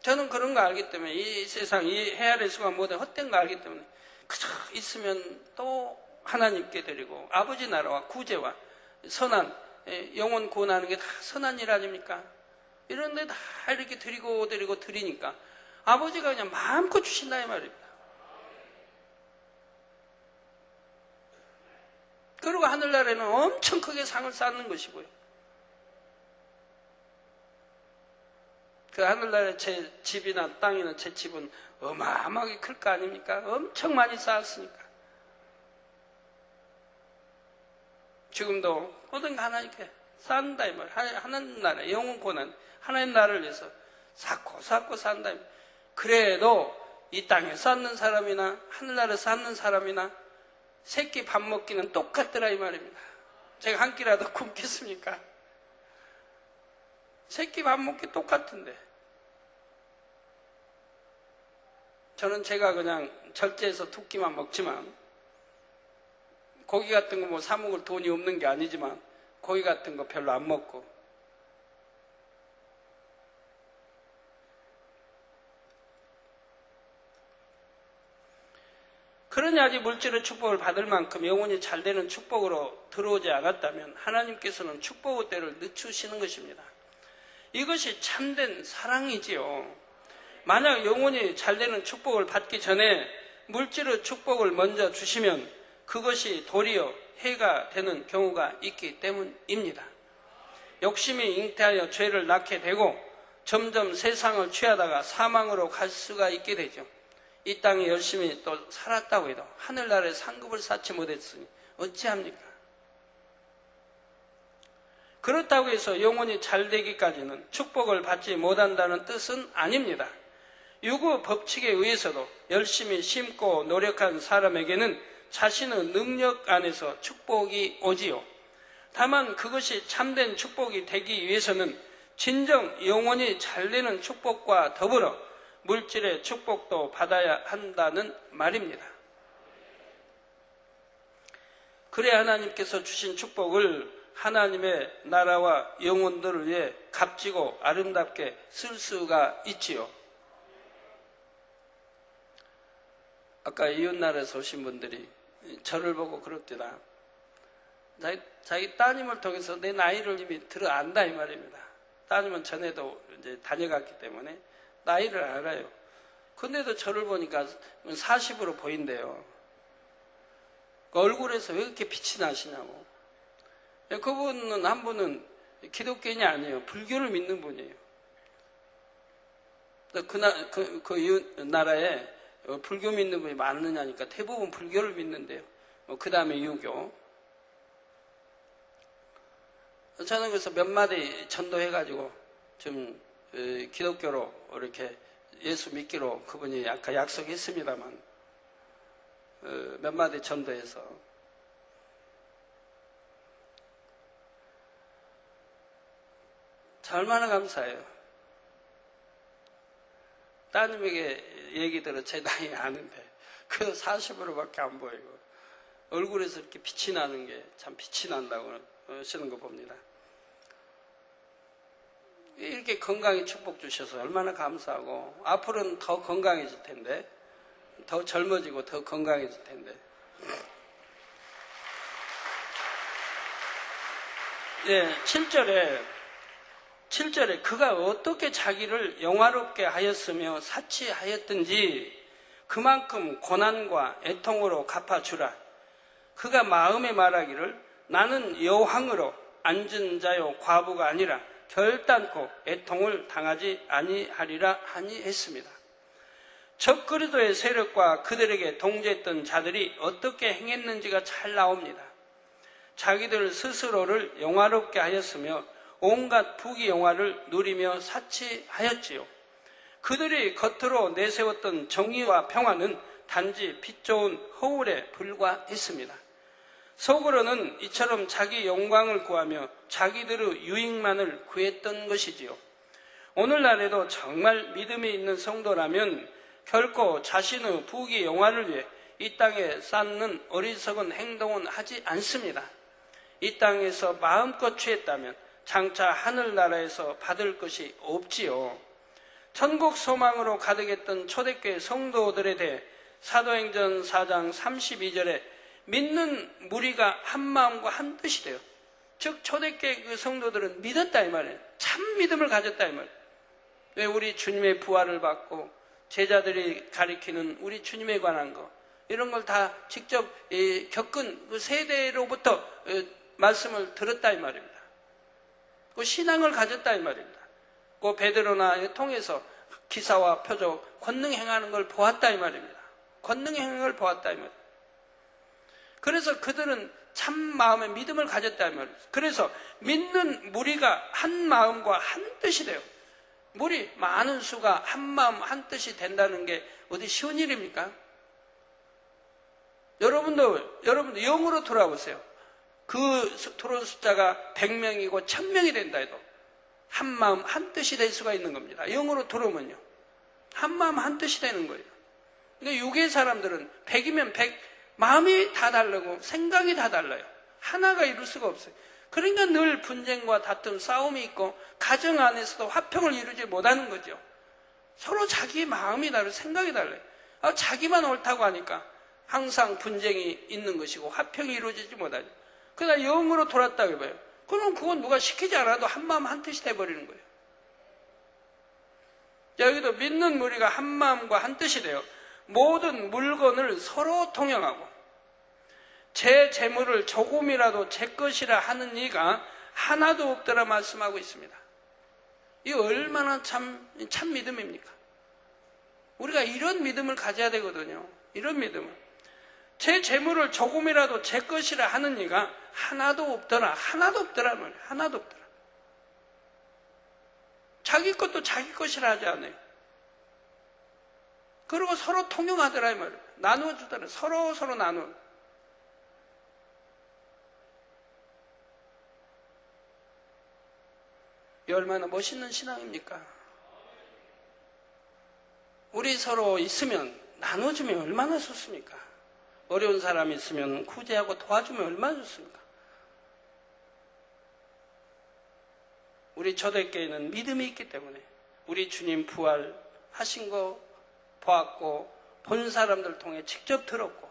저는 그런 거 알기 때문에 이 세상 이 헤아릴 수가 모든 헛된 거 알기 때문에 그저 있으면 또 하나님께 드리고 아버지 나라와 구제와 선한 영혼 구원하는 게 다 선한 일 아닙니까? 이런데 다 이렇게 드리니까 아버지가 그냥 마음껏 주신다 이 말입니다. 그리고 하늘나라에는 엄청 크게 상을 쌓는 것이고요. 그 하늘나라에 제 집이나 땅이나 제 집은 어마어마하게 클 거 아닙니까? 엄청 많이 쌓았으니까. 지금도 모든 거 하나님께 쌓는다 이 말. 하나님 나라, 영원 고난, 하나님 나라를 위해서 쌓고 산다 이 말. 그래도 이 땅에 쌓는 사람이나 하늘나라에 쌓는 사람이나 새끼 밥 먹기는 똑같더라 이 말입니다. 제가 한 끼라도 굶겠습니까? 새끼 밥 먹기 똑같은데. 저는 제가 그냥 절제해서 두 끼만 먹지만 고기 같은 거 뭐 사 먹을 돈이 없는 게 아니지만 고기 같은 거 별로 안 먹고 그러니 아직 물질의 축복을 받을 만큼 영혼이 잘 되는 축복으로 들어오지 않았다면 하나님께서는 축복의 때를 늦추시는 것입니다. 이것이 참된 사랑이지요. 만약 영혼이 잘 되는 축복을 받기 전에 물질의 축복을 먼저 주시면 그것이 도리어 해가 되는 경우가 있기 때문입니다. 욕심이 잉태하여 죄를 낳게 되고 점점 세상을 취하다가 사망으로 갈 수가 있게 되죠. 이 땅에 열심히 또 살았다고 해도 하늘나라에 상급을 쌓지 못했으니 어찌합니까? 그렇다고 해서 영혼이 잘 되기까지는 축복을 받지 못한다는 뜻은 아닙니다. 유구 법칙에 의해서도 열심히 심고 노력한 사람에게는 자신의 능력 안에서 축복이 오지요. 다만 그것이 참된 축복이 되기 위해서는 진정 영혼이 잘 되는 축복과 더불어 물질의 축복도 받아야 한다는 말입니다. 그래 하나님께서 주신 축복을 하나님의 나라와 영혼들을 위해 값지고 아름답게 쓸 수가 있지요. 아까 이웃나라에서 오신 분들이 저를 보고 그럽니다. 자기 따님을 통해서 내 나이를 이미 들어 안다 이 말입니다. 따님은 전에도 이제 다녀갔기 때문에 나이를 알아요. 근데도 저를 보니까 40으로 보인대요. 그 얼굴에서 왜 이렇게 빛이 나시냐고. 그분은 한 분은 기독교인이 아니에요. 불교를 믿는 분이에요. 그 이웃 나라에 불교 믿는 분이 많느냐니까 대부분 불교를 믿는데요. 그 다음에 유교. 저는 그래서 몇 마디 전도해가지고 좀 기독교로 이렇게 예수 믿기로 그분이 아까 약속했습니다만 몇 마디 전도해서 얼마나 감사해요. 따님에게 얘기 들어 제 나이 아는데 그래도 40으로밖에 안 보이고 얼굴에서 이렇게 빛이 나는 게 참 빛이 난다고 하시는 거 봅니다. 이렇게 건강에 축복 주셔서 얼마나 감사하고 앞으로는 더 건강해질 텐데 더 젊어지고 더 건강해질 텐데 예, 7절에 그가 어떻게 자기를 영화롭게 하였으며 사치하였든지 그만큼 고난과 애통으로 갚아주라. 그가 마음에 말하기를 나는 여왕으로 앉은 자요 과부가 아니라 결단코 애통을 당하지 아니하리라 하니 했습니다. 적그리스도의 세력과 그들에게 동조했던 자들이 어떻게 행했는지가 잘 나옵니다. 자기들 스스로를 영화롭게 하였으며 온갖 부귀영화를 누리며 사치하였지요. 그들이 겉으로 내세웠던 정의와 평화는 단지 빛 좋은 허울에 불과했습니다. 속으로는 이처럼 자기 영광을 구하며 자기들의 유익만을 구했던 것이지요. 오늘날에도 정말 믿음이 있는 성도라면 결코 자신의 부귀영화를 위해 이 땅에 쌓는 어리석은 행동은 하지 않습니다. 이 땅에서 마음껏 취했다면 장차 하늘나라에서 받을 것이 없지요. 천국 소망으로 가득했던 초대교회 성도들에 대해 사도행전 4장 32절에 믿는 무리가 한 마음과 한 뜻이 돼요. 즉 초대교회 그 성도들은 믿었다 이 말이에요. 참 믿음을 가졌다 이 말이에요. 왜 우리 주님의 부활을 받고 제자들이 가리키는 우리 주님에 관한 거 이런 걸 다 직접 겪은 그 세대로부터 말씀을 들었다 이 말입니다. 그 신앙을 가졌다 이 말입니다. 그 베드로나 통해서 기사와 표적, 권능 행하는 걸 보았다 이 말입니다. 권능 행하는 걸 보았다 이 말입니다. 그래서 그들은 참 마음의 믿음을 가졌다 이 말입니다. 그래서 믿는 무리가 한 마음과 한 뜻이 돼요. 무리 많은 수가 한 마음 한 뜻이 된다는 게 어디 쉬운 일입니까? 여러분도 0으로 돌아보세요. 그 들어온 숫자가 100명이고 1000명이 된다 해도 한 마음 한 뜻이 될 수가 있는 겁니다. 0으로 들어오면요. 한 마음 한 뜻이 되는 거예요. 근데 육의 사람들은 100이면 100, 마음이 다 다르고 생각이 다 달라요. 하나가 이룰 수가 없어요. 그러니까 늘 분쟁과 다툼, 싸움이 있고 가정 안에서도 화평을 이루지 못하는 거죠. 서로 자기 마음이 다르고 생각이 달라요. 자기만 옳다고 하니까 항상 분쟁이 있는 것이고 화평이 이루어지지 못하죠. 그러다 영으로 돌았다고 해봐요. 그럼 그건 누가 시키지 않아도 한 마음 한 뜻이 돼버리는 거예요. 여기도 믿는 무리가 한 마음과 한 뜻이 돼요. 모든 물건을 서로 통용하고 제 재물을 조금이라도 제 것이라 하는 이가 하나도 없더라 말씀하고 있습니다. 이 얼마나 참 믿음입니까? 우리가 이런 믿음을 가져야 되거든요. 이런 믿음을. 제 재물을 조금이라도 제 것이라 하는 이가 하나도 없더라. 하나도 없더라 말이에요. 하나도 없더라. 자기 것도 자기 것이라 하지 않아요. 그리고 서로 통용하더라 이 말이에요. 나누어주더라. 서로 나누어. 이 얼마나 멋있는 신앙입니까? 우리 서로 있으면 나눠주면 얼마나 좋습니까? 어려운 사람이 있으면 구제하고 도와주면 얼마나 좋습니까? 우리 초대교회는 믿음이 있기 때문에 우리 주님 부활하신 거 보았고 본 사람들 통해 직접 들었고,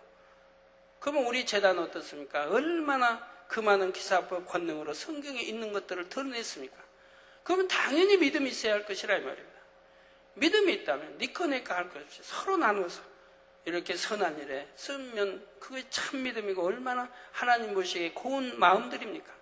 그러면 우리 재단은 어떻습니까? 얼마나 그 많은 기사법 권능으로 성경에 있는 것들을 드러냈습니까? 그러면 당연히 믿음이 있어야 할 것이라 이 말입니다. 믿음이 있다면 니꺼 내꺼 할 것 없이 서로 나눠서 이렇게 선한 일에 쓰면 그게 참 믿음이고 얼마나 하나님 보시기에 고운 마음들입니까?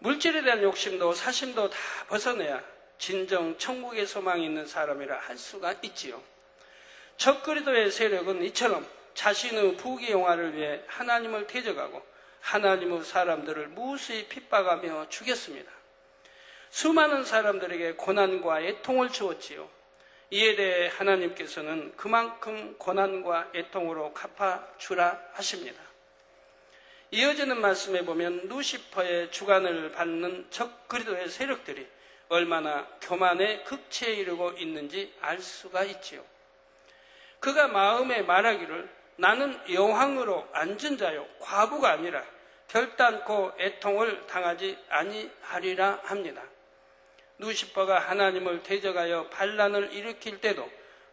물질에 대한 욕심도 사심도 다 벗어내야 진정 천국의 소망이 있는 사람이라 할 수가 있지요. 적그리스도의 세력은 이처럼 자신의 부귀영화를 위해 하나님을 대적하고 하나님의 사람들을 무수히 핍박하며 죽였습니다. 수많은 사람들에게 고난과 애통을 주었지요. 이에 대해 하나님께서는 그만큼 고난과 애통으로 갚아주라 하십니다. 이어지는 말씀에 보면 루시퍼의 주관을 받는 적그리스도의 세력들이 얼마나 교만의 극치에 이르고 있는지 알 수가 있지요. 그가 마음에 말하기를 나는 여왕으로 앉은 자요 과부가 아니라 결단코 애통을 당하지 아니하리라 합니다. 루시퍼가 하나님을 대적하여 반란을 일으킬 때도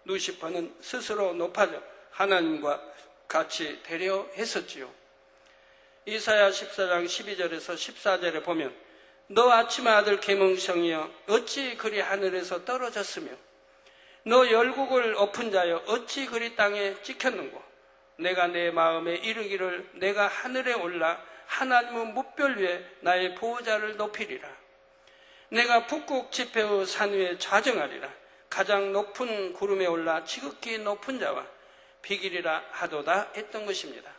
루시퍼는 스스로 높아져 하나님과 같이 되려 했었지요. 이사야 14장 12절에서 14절에 보면 너 아침의 아들 계몽성이여 어찌 그리 하늘에서 떨어졌으며 너 열국을 엎은 자여 어찌 그리 땅에 찍혔는고 내가 내 마음에 이르기를 내가 하늘에 올라 하나님의 뭇별 위에 나의 보호자를 높이리라. 내가 북극 지폐의 산 위에 좌정하리라. 가장 높은 구름에 올라 지극히 높은 자와 비기리라 하도다 했던 것입니다.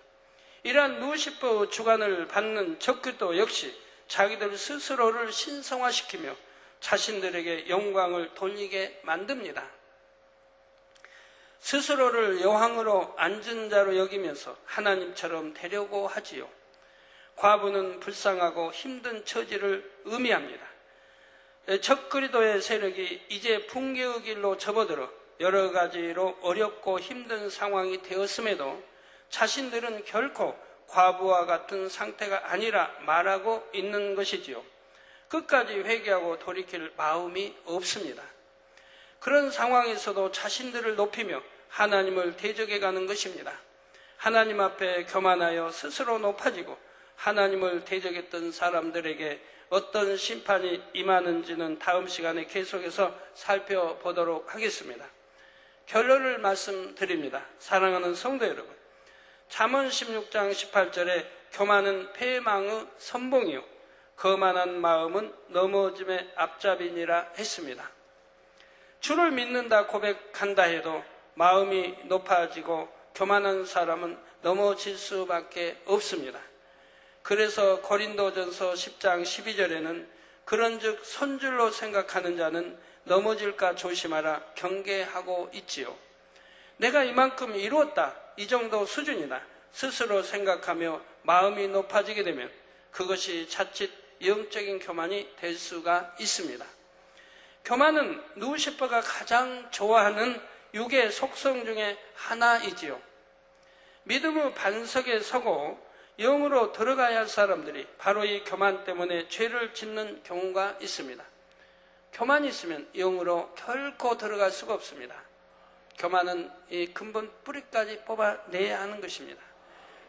이러한 루시퍼 주관을 받는 적그리스도 역시 자기들 스스로를 신성화시키며 자신들에게 영광을 돌리게 만듭니다. 스스로를 여왕으로 앉은 자로 여기면서 하나님처럼 되려고 하지요. 과부는 불쌍하고 힘든 처지를 의미합니다. 적그리스도의 세력이 이제 붕괴의 길로 접어들어 여러 가지로 어렵고 힘든 상황이 되었음에도 자신들은 결코 과부와 같은 상태가 아니라 말하고 있는 것이지요. 끝까지 회개하고 돌이킬 마음이 없습니다. 그런 상황에서도 자신들을 높이며 하나님을 대적해가는 것입니다. 하나님 앞에 교만하여 스스로 높아지고 하나님을 대적했던 사람들에게 어떤 심판이 임하는지는 다음 시간에 계속해서 살펴보도록 하겠습니다. 결론을 말씀드립니다. 사랑하는 성도 여러분, 잠언 16장 18절에 교만은 패망의 선봉이요 거만한 마음은 넘어짐의 앞잡이니라 했습니다. 주를 믿는다 고백한다 해도 마음이 높아지고 교만한 사람은 넘어질 수밖에 없습니다. 그래서 고린도전서 10장 12절에는 그런즉 선줄로 생각하는 자는 넘어질까 조심하라 경계하고 있지요. 내가 이만큼 이루었다, 이 정도 수준이다 스스로 생각하며 마음이 높아지게 되면 그것이 자칫 영적인 교만이 될 수가 있습니다. 교만은 루시퍼가 가장 좋아하는 육의 속성 중에 하나이지요. 믿음의 반석에 서고 영으로 들어가야 할 사람들이 바로 이 교만 때문에 죄를 짓는 경우가 있습니다. 교만이 있으면 영으로 결코 들어갈 수가 없습니다. 교만은 이 근본 뿌리까지 뽑아내야 하는 것입니다.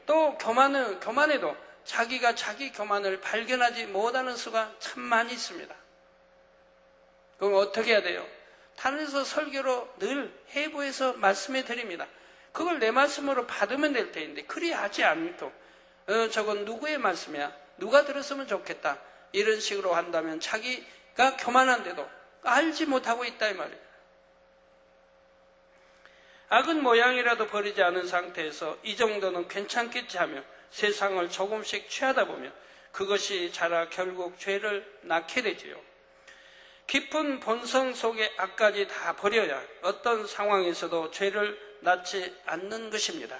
또 교만에도 자기가 자기 교만을 발견하지 못하는 수가 참 많이 있습니다. 그럼 어떻게 해야 돼요? 단에서 설교로 늘 해부해서 말씀해 드립니다. 그걸 내 말씀으로 받으면 될 텐데 그리 하지 않고 저건 누구의 말씀이야? 누가 들었으면 좋겠다. 이런 식으로 한다면 자기가 교만한데도 알지 못하고 있다 이 말이에요. 악은 모양이라도 버리지 않은 상태에서 이 정도는 괜찮겠지 하며 세상을 조금씩 취하다 보면 그것이 자라 결국 죄를 낳게 되지요. 깊은 본성 속의 악까지 다 버려야 어떤 상황에서도 죄를 낳지 않는 것입니다.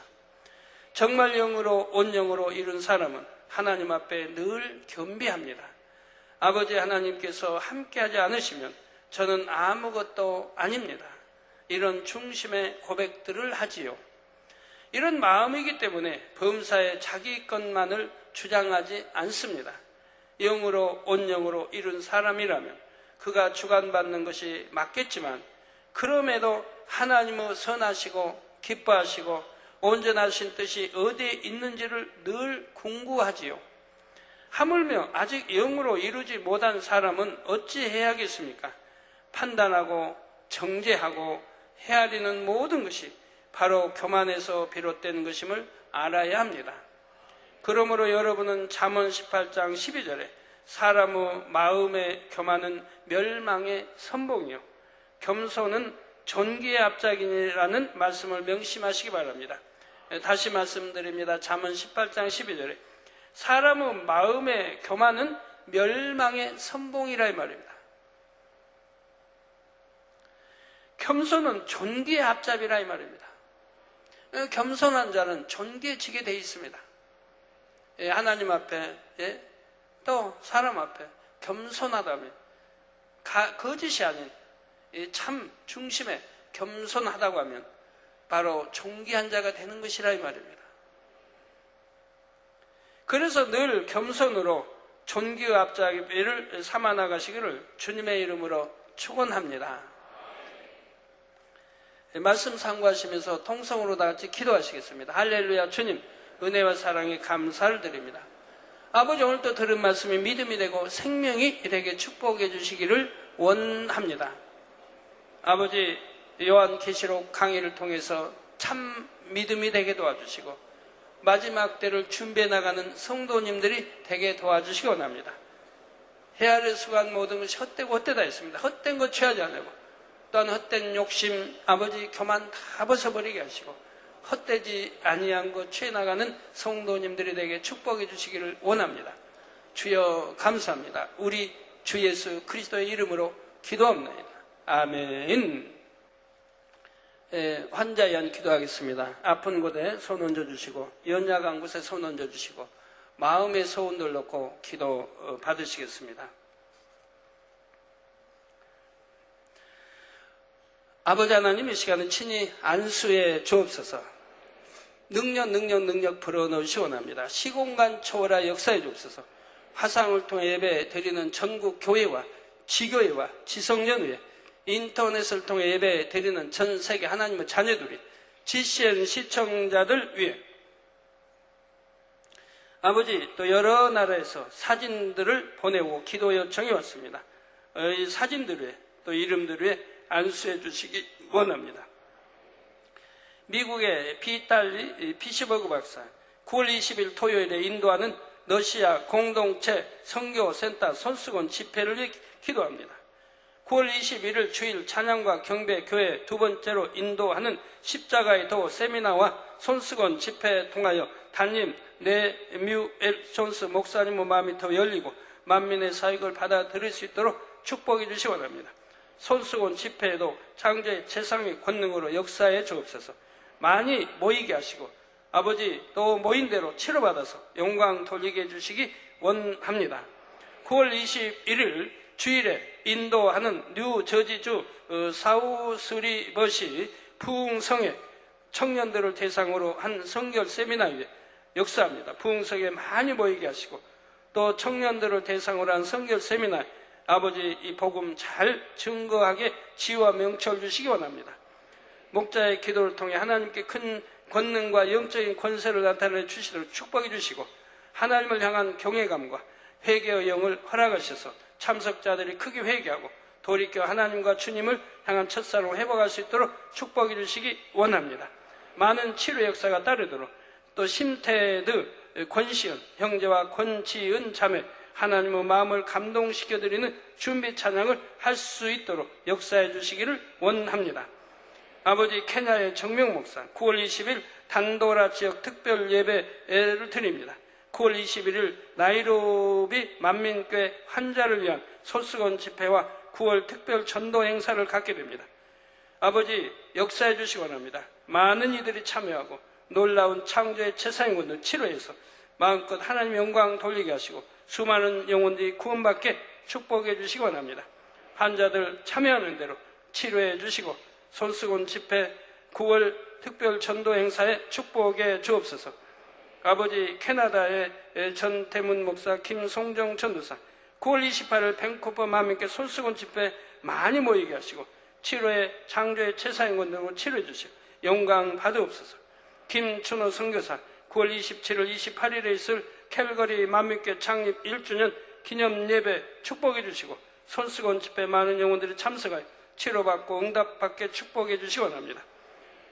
정말 영으로 온 영으로 이룬 사람은 하나님 앞에 늘 겸비합니다. 아버지 하나님께서 함께하지 않으시면 저는 아무것도 아닙니다. 이런 중심의 고백들을 하지요. 이런 마음이기 때문에 범사에 자기 것만을 주장하지 않습니다. 영으로 온 영으로 이룬 사람이라면 그가 주관받는 것이 맞겠지만, 그럼에도 하나님의 선하시고 기뻐하시고 온전하신 뜻이 어디에 있는지를 늘 궁구하지요. 하물며 아직 영으로 이루지 못한 사람은 어찌 해야겠습니까? 판단하고 정죄하고 헤아리는 모든 것이 바로 교만에서 비롯된 것임을 알아야 합니다. 그러므로 여러분은 잠언 18장 12절에 사람의 마음의 교만은 멸망의 선봉이요 겸손은 존귀의 앞작이라는 말씀을 명심하시기 바랍니다. 다시 말씀드립니다. 잠언 18장 12절에 사람의 마음의 교만은 멸망의 선봉이라 이 말입니다. 겸손은 존귀의 앞잡이라 이 말입니다. 겸손한 자는 존귀해지게 되어 있습니다. 하나님 앞에 또 사람 앞에 겸손하다면 거짓이 아닌 참 중심에 겸손하다고 하면 바로 존귀한 자가 되는 것이라 이 말입니다. 그래서 늘 겸손으로 존귀의 앞잡이를 삼아 나가시기를 주님의 이름으로 축원합니다. 말씀 상고하시면서 통성으로 다 같이 기도하시겠습니다. 할렐루야. 주님 은혜와 사랑에 감사를 드립니다. 아버지, 오늘 또 들은 말씀이 믿음이 되고 생명이 되게 축복해 주시기를 원합니다. 아버지, 요한계시록 강의를 통해서 참 믿음이 되게 도와주시고 마지막 때를 준비해 나가는 성도님들이 되게 도와주시기 원합니다. 헤아릴 수간 모든 것이 헛되고 헛되다 했습니다. 헛된 것 취하지 않고 또한 헛된 욕심, 아버지 교만 다 벗어버리게 하시고 헛되지 아니한 것 취해 나가는 성도님들이 되게 축복해 주시기를 원합니다. 주여 감사합니다. 우리 주 예수 그리스도의 이름으로 기도합니다. 아멘. 환자 위한 기도하겠습니다. 아픈 곳에 손 얹어주시고 연약한 곳에 손 얹어주시고 마음의 소원들 놓고 기도 받으시겠습니다. 아버지 하나님, 이 시간은 친히 안수해 주옵소서. 능력 불어넣으시 원합니다. 시공간 초월하 역사해 주옵소서. 화상을 통해 예배 드리는 전국 교회와 지교회와 지성연회, 인터넷을 통해 예배 드리는 전 세계 하나님의 자녀들이, GCN 시청자들 위해 아버지, 또 여러 나라에서 사진들을 보내고 기도 요청이 왔습니다. 이 사진들 위해 또 이름들 위해 안수해 주시기 원합니다. 미국의 비탈리 피시버그 박사 9월 20일 토요일에 인도하는 러시아 공동체 선교센터 손수건 집회를 기도합니다. 9월 21일 주일 찬양과 경배 교회 두 번째로 인도하는 십자가의 도 세미나와 손수건 집회에 통하여 담임 레뮤엘 존스 목사님의 마음이 더 열리고 만민의 사역을 받아들일 수 있도록 축복해 주시기 원합니다. 손수건 집회에도 창조의 재상의 권능으로 역사해 주옵소서. 많이 모이게 하시고 아버지, 또 모인 대로 치료받아서 영광 돌리게 해주시기 원합니다. 9월 21일 주일에 인도하는 뉴저지주 사우스리버시 부흥성에 청년들을 대상으로 한 성결 세미나에 역사합니다. 부흥성에 많이 모이게 하시고 또 청년들을 대상으로 한 성결 세미나에 아버지 이 복음 잘 증거하게 지혜와 명철 주시기 원합니다. 목자의 기도를 통해 하나님께 큰 권능과 영적인 권세를 나타내 주시도록 축복해 주시고 하나님을 향한 경외감과 회개의 영을 허락하셔서 참석자들이 크게 회개하고 돌이켜 하나님과 주님을 향한 첫사랑을 회복할 수 있도록 축복해 주시기 원합니다. 많은 치료 역사가 따르도록 또 심태드 권시은 형제와 권지은 자매 하나님의 마음을 감동시켜드리는 준비 찬양을 할 수 있도록 역사해 주시기를 원합니다. 아버지, 케냐의 정명 목사 9월 20일 단도라 지역 특별 예배를 드립니다. 9월 21일 나이로비 만민교회 환자를 위한 손수건 집회와 9월 특별 전도 행사를 갖게 됩니다. 아버지, 역사해 주시기 원합니다. 많은 이들이 참여하고 놀라운 창조의 재상의 권을 치료해서 마음껏 하나님 영광 돌리게 하시고 수많은 영혼들이 구원받게 축복해 주시기 원합니다. 환자들 참여하는 대로 치료해 주시고 손수건 집회 9월 특별 전도 행사에 축복해 주옵소서. 아버지 캐나다의 전태문 목사 김송정 전도사 9월 28일 밴쿠버 마음께 손수건 집회 많이 모이게 하시고 7호에 장조의 제사인권 등으로 치료해 주시고 영광 받으옵소서. 김춘호 선교사 9월 27일 28일에 있을 캘거리 만민교회 창립 1주년 기념 예배 축복해 주시고 손수건 집회 많은 영혼들이 참석하여 치료받고 응답받게 축복해 주시기 원합니다.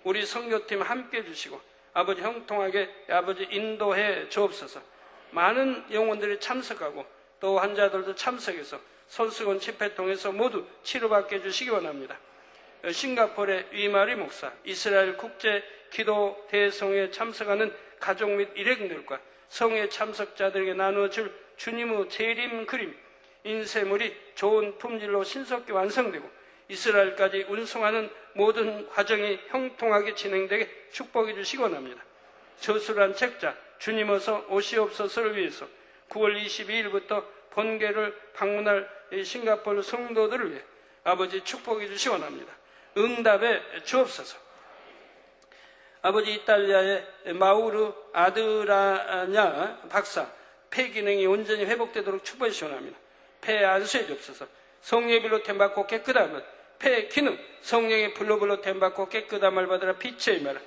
우리 선교팀 함께 해주시고 아버지 형통하게 아버지 인도해 주옵소서. 많은 영혼들이 참석하고 또 환자들도 참석해서 손수건 집회 통해서 모두 치료받게 해주시기 원합니다. 싱가포르의 위마리 목사, 이스라엘 국제 기도 대성회에 참석하는 가족 및 일행들과 성회 참석자들에게 나누어줄 주님의 재림 그림, 인쇄물이 좋은 품질로 신속히 완성되고 이스라엘까지 운송하는 모든 과정이 형통하게 진행되게 축복해 주시기 원합니다. 저술한 책자 주님 어서 오시옵소서를 위해서 9월 22일부터 본계를 방문할 싱가포르 성도들을 위해 아버지 축복해 주시기 원합니다. 응답해 주옵소서. 아버지 이탈리아의 마우르 아드라냐 박사 폐 기능이 온전히 회복되도록 축복해 주시기 원합니다. 폐 안수해 주옵소서. 성령의 불로 템받고 깨끗함을 폐 기능 성령의 불로 템받고 깨끗함을 받으라 빛의 임하라.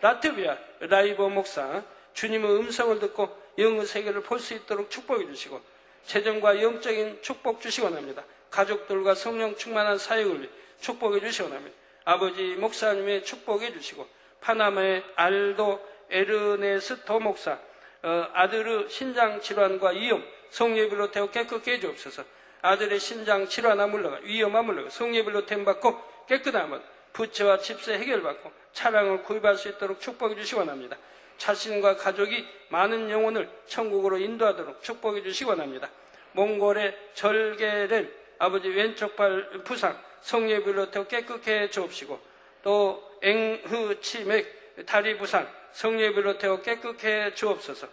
라트비아 라이버 목사 주님의 음성을 듣고 영의 세계를 볼 수 있도록 축복해 주시고 재정과 영적인 축복 주시기 원합니다. 가족들과 성령 충만한 사역을 위해 축복해 주시기 원합니다. 아버지 목사님의 축복해 주시고 파나마의 알도 에르네스토 목사 아들의 신장 질환과 위염 성령의 불로 태워 깨끗게 해주옵소서. 아들의 신장 질환아 물러가 위험아 물러가 성령의 불로 템받고 깨끗함은 부채와 집세 해결받고 차량을 구입할 수 있도록 축복해 주시기 원합니다. 자신과 가족이 많은 영혼을 천국으로 인도하도록 축복해 주시기 원합니다. 몽골의 절개를 아버지 왼쪽 발 부상 성령의 불로 태워 깨끗게 해 주옵시고 또 앵흐 치맥 다리 부상 성령의 불로 태워 깨끗게 해 주옵소서.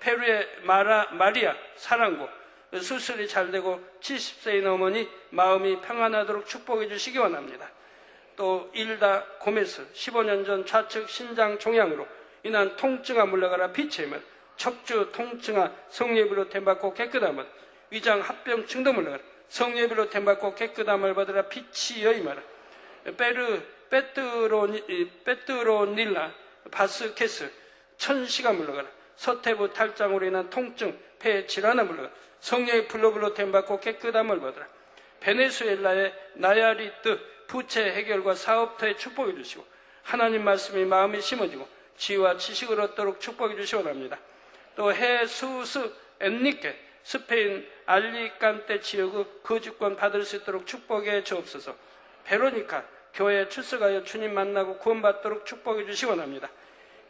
페루의 마리아 사랑고 수술이 잘 되고 70세인 어머니 마음이 평안하도록 축복해 주시기 원합니다. 또 일다 고메스 15년 전 좌측 신장 종양으로 인한 통증아 물러가라 빛의 힘을 척추 통증아 성령의 불로 템받고 깨끗함을 위장 합병증도 물러가라 성령의 불로 템받고 깨끗함을 받으라 빛이 여임하라. 페트로닐라 바스케스 천시가 물러가라. 서태부 탈장으로 인한 통증 폐 질환아 물러가라. 성령의 불로 템받고 깨끗함을 받으라. 베네수엘라의 나야리트 부채 해결과 사업터에 축복해 주시고 하나님 말씀이 마음에 심어지고 지혜와 지식을 얻도록 축복해 주시기 원합니다. 또 헤수스 엔리케 스페인 알리칸테 지역의 거주권 받을 수 있도록 축복해 주옵소서. 베로니카 교회에 출석하여 주님 만나고 구원받도록 축복해 주시기 원합니다.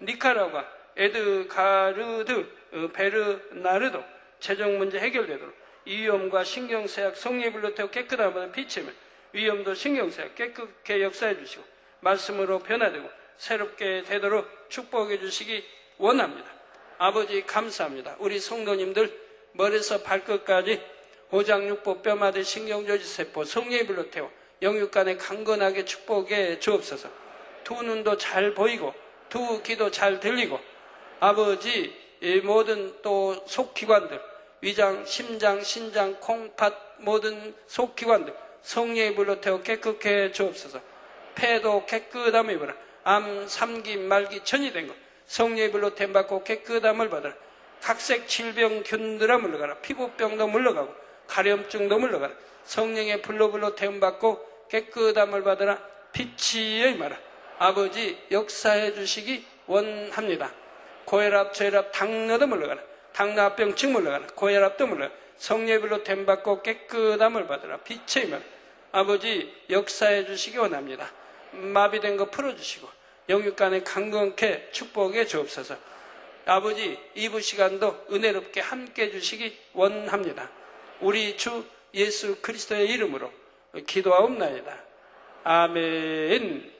니카라과 에드가르드 베르나르도 재정 문제 해결되도록 위험과 신경쇠약 성령의 불로 태워 깨끗함을 비치면 위험도 신경쇠약 깨끗게 역사해 주시고 말씀으로 변화되고 새롭게 되도록 축복해 주시기 원합니다. 아버지 감사합니다. 우리 성도님들 머리에서 발끝까지 오장육부 뼈마디 신경조직세포 성령의 불로 태워 영육간에 강건하게 축복해 주옵소서. 두 눈도 잘 보이고 두 귀도 잘 들리고 아버지 이 모든 또 속기관들 위장, 심장, 신장, 콩팥 모든 속기관들 성령의 불로 태워 깨끗게 주옵소서. 폐도 깨끗함을 입어라. 암, 삼기, 말기, 전이 된 것 성령의 불로 템받고 깨끗함을 받아라. 각색 질병 균들아 물러가라. 피부병도 물러가고 가려움증도 물러가라. 성령의 불로 템받고 깨끗함을 받아라. 빛이 임하라. 아버지 역사해 주시기 원합니다. 고혈압, 저혈압, 당뇨도 물러가라. 당뇨합병증 물러가라. 고혈압도 물러가라. 성령의 불로 템받고 깨끗함을 받으라. 빛의 임하라. 아버지 역사해 주시기 원합니다. 마비된 거 풀어주시고 영육간에 강건케 축복해 주옵소서. 아버지 이부 시간도 은혜롭게 함께 해주시기 원합니다. 우리 주 예수 그리스도의 이름으로 기도하옵나이다. 아멘.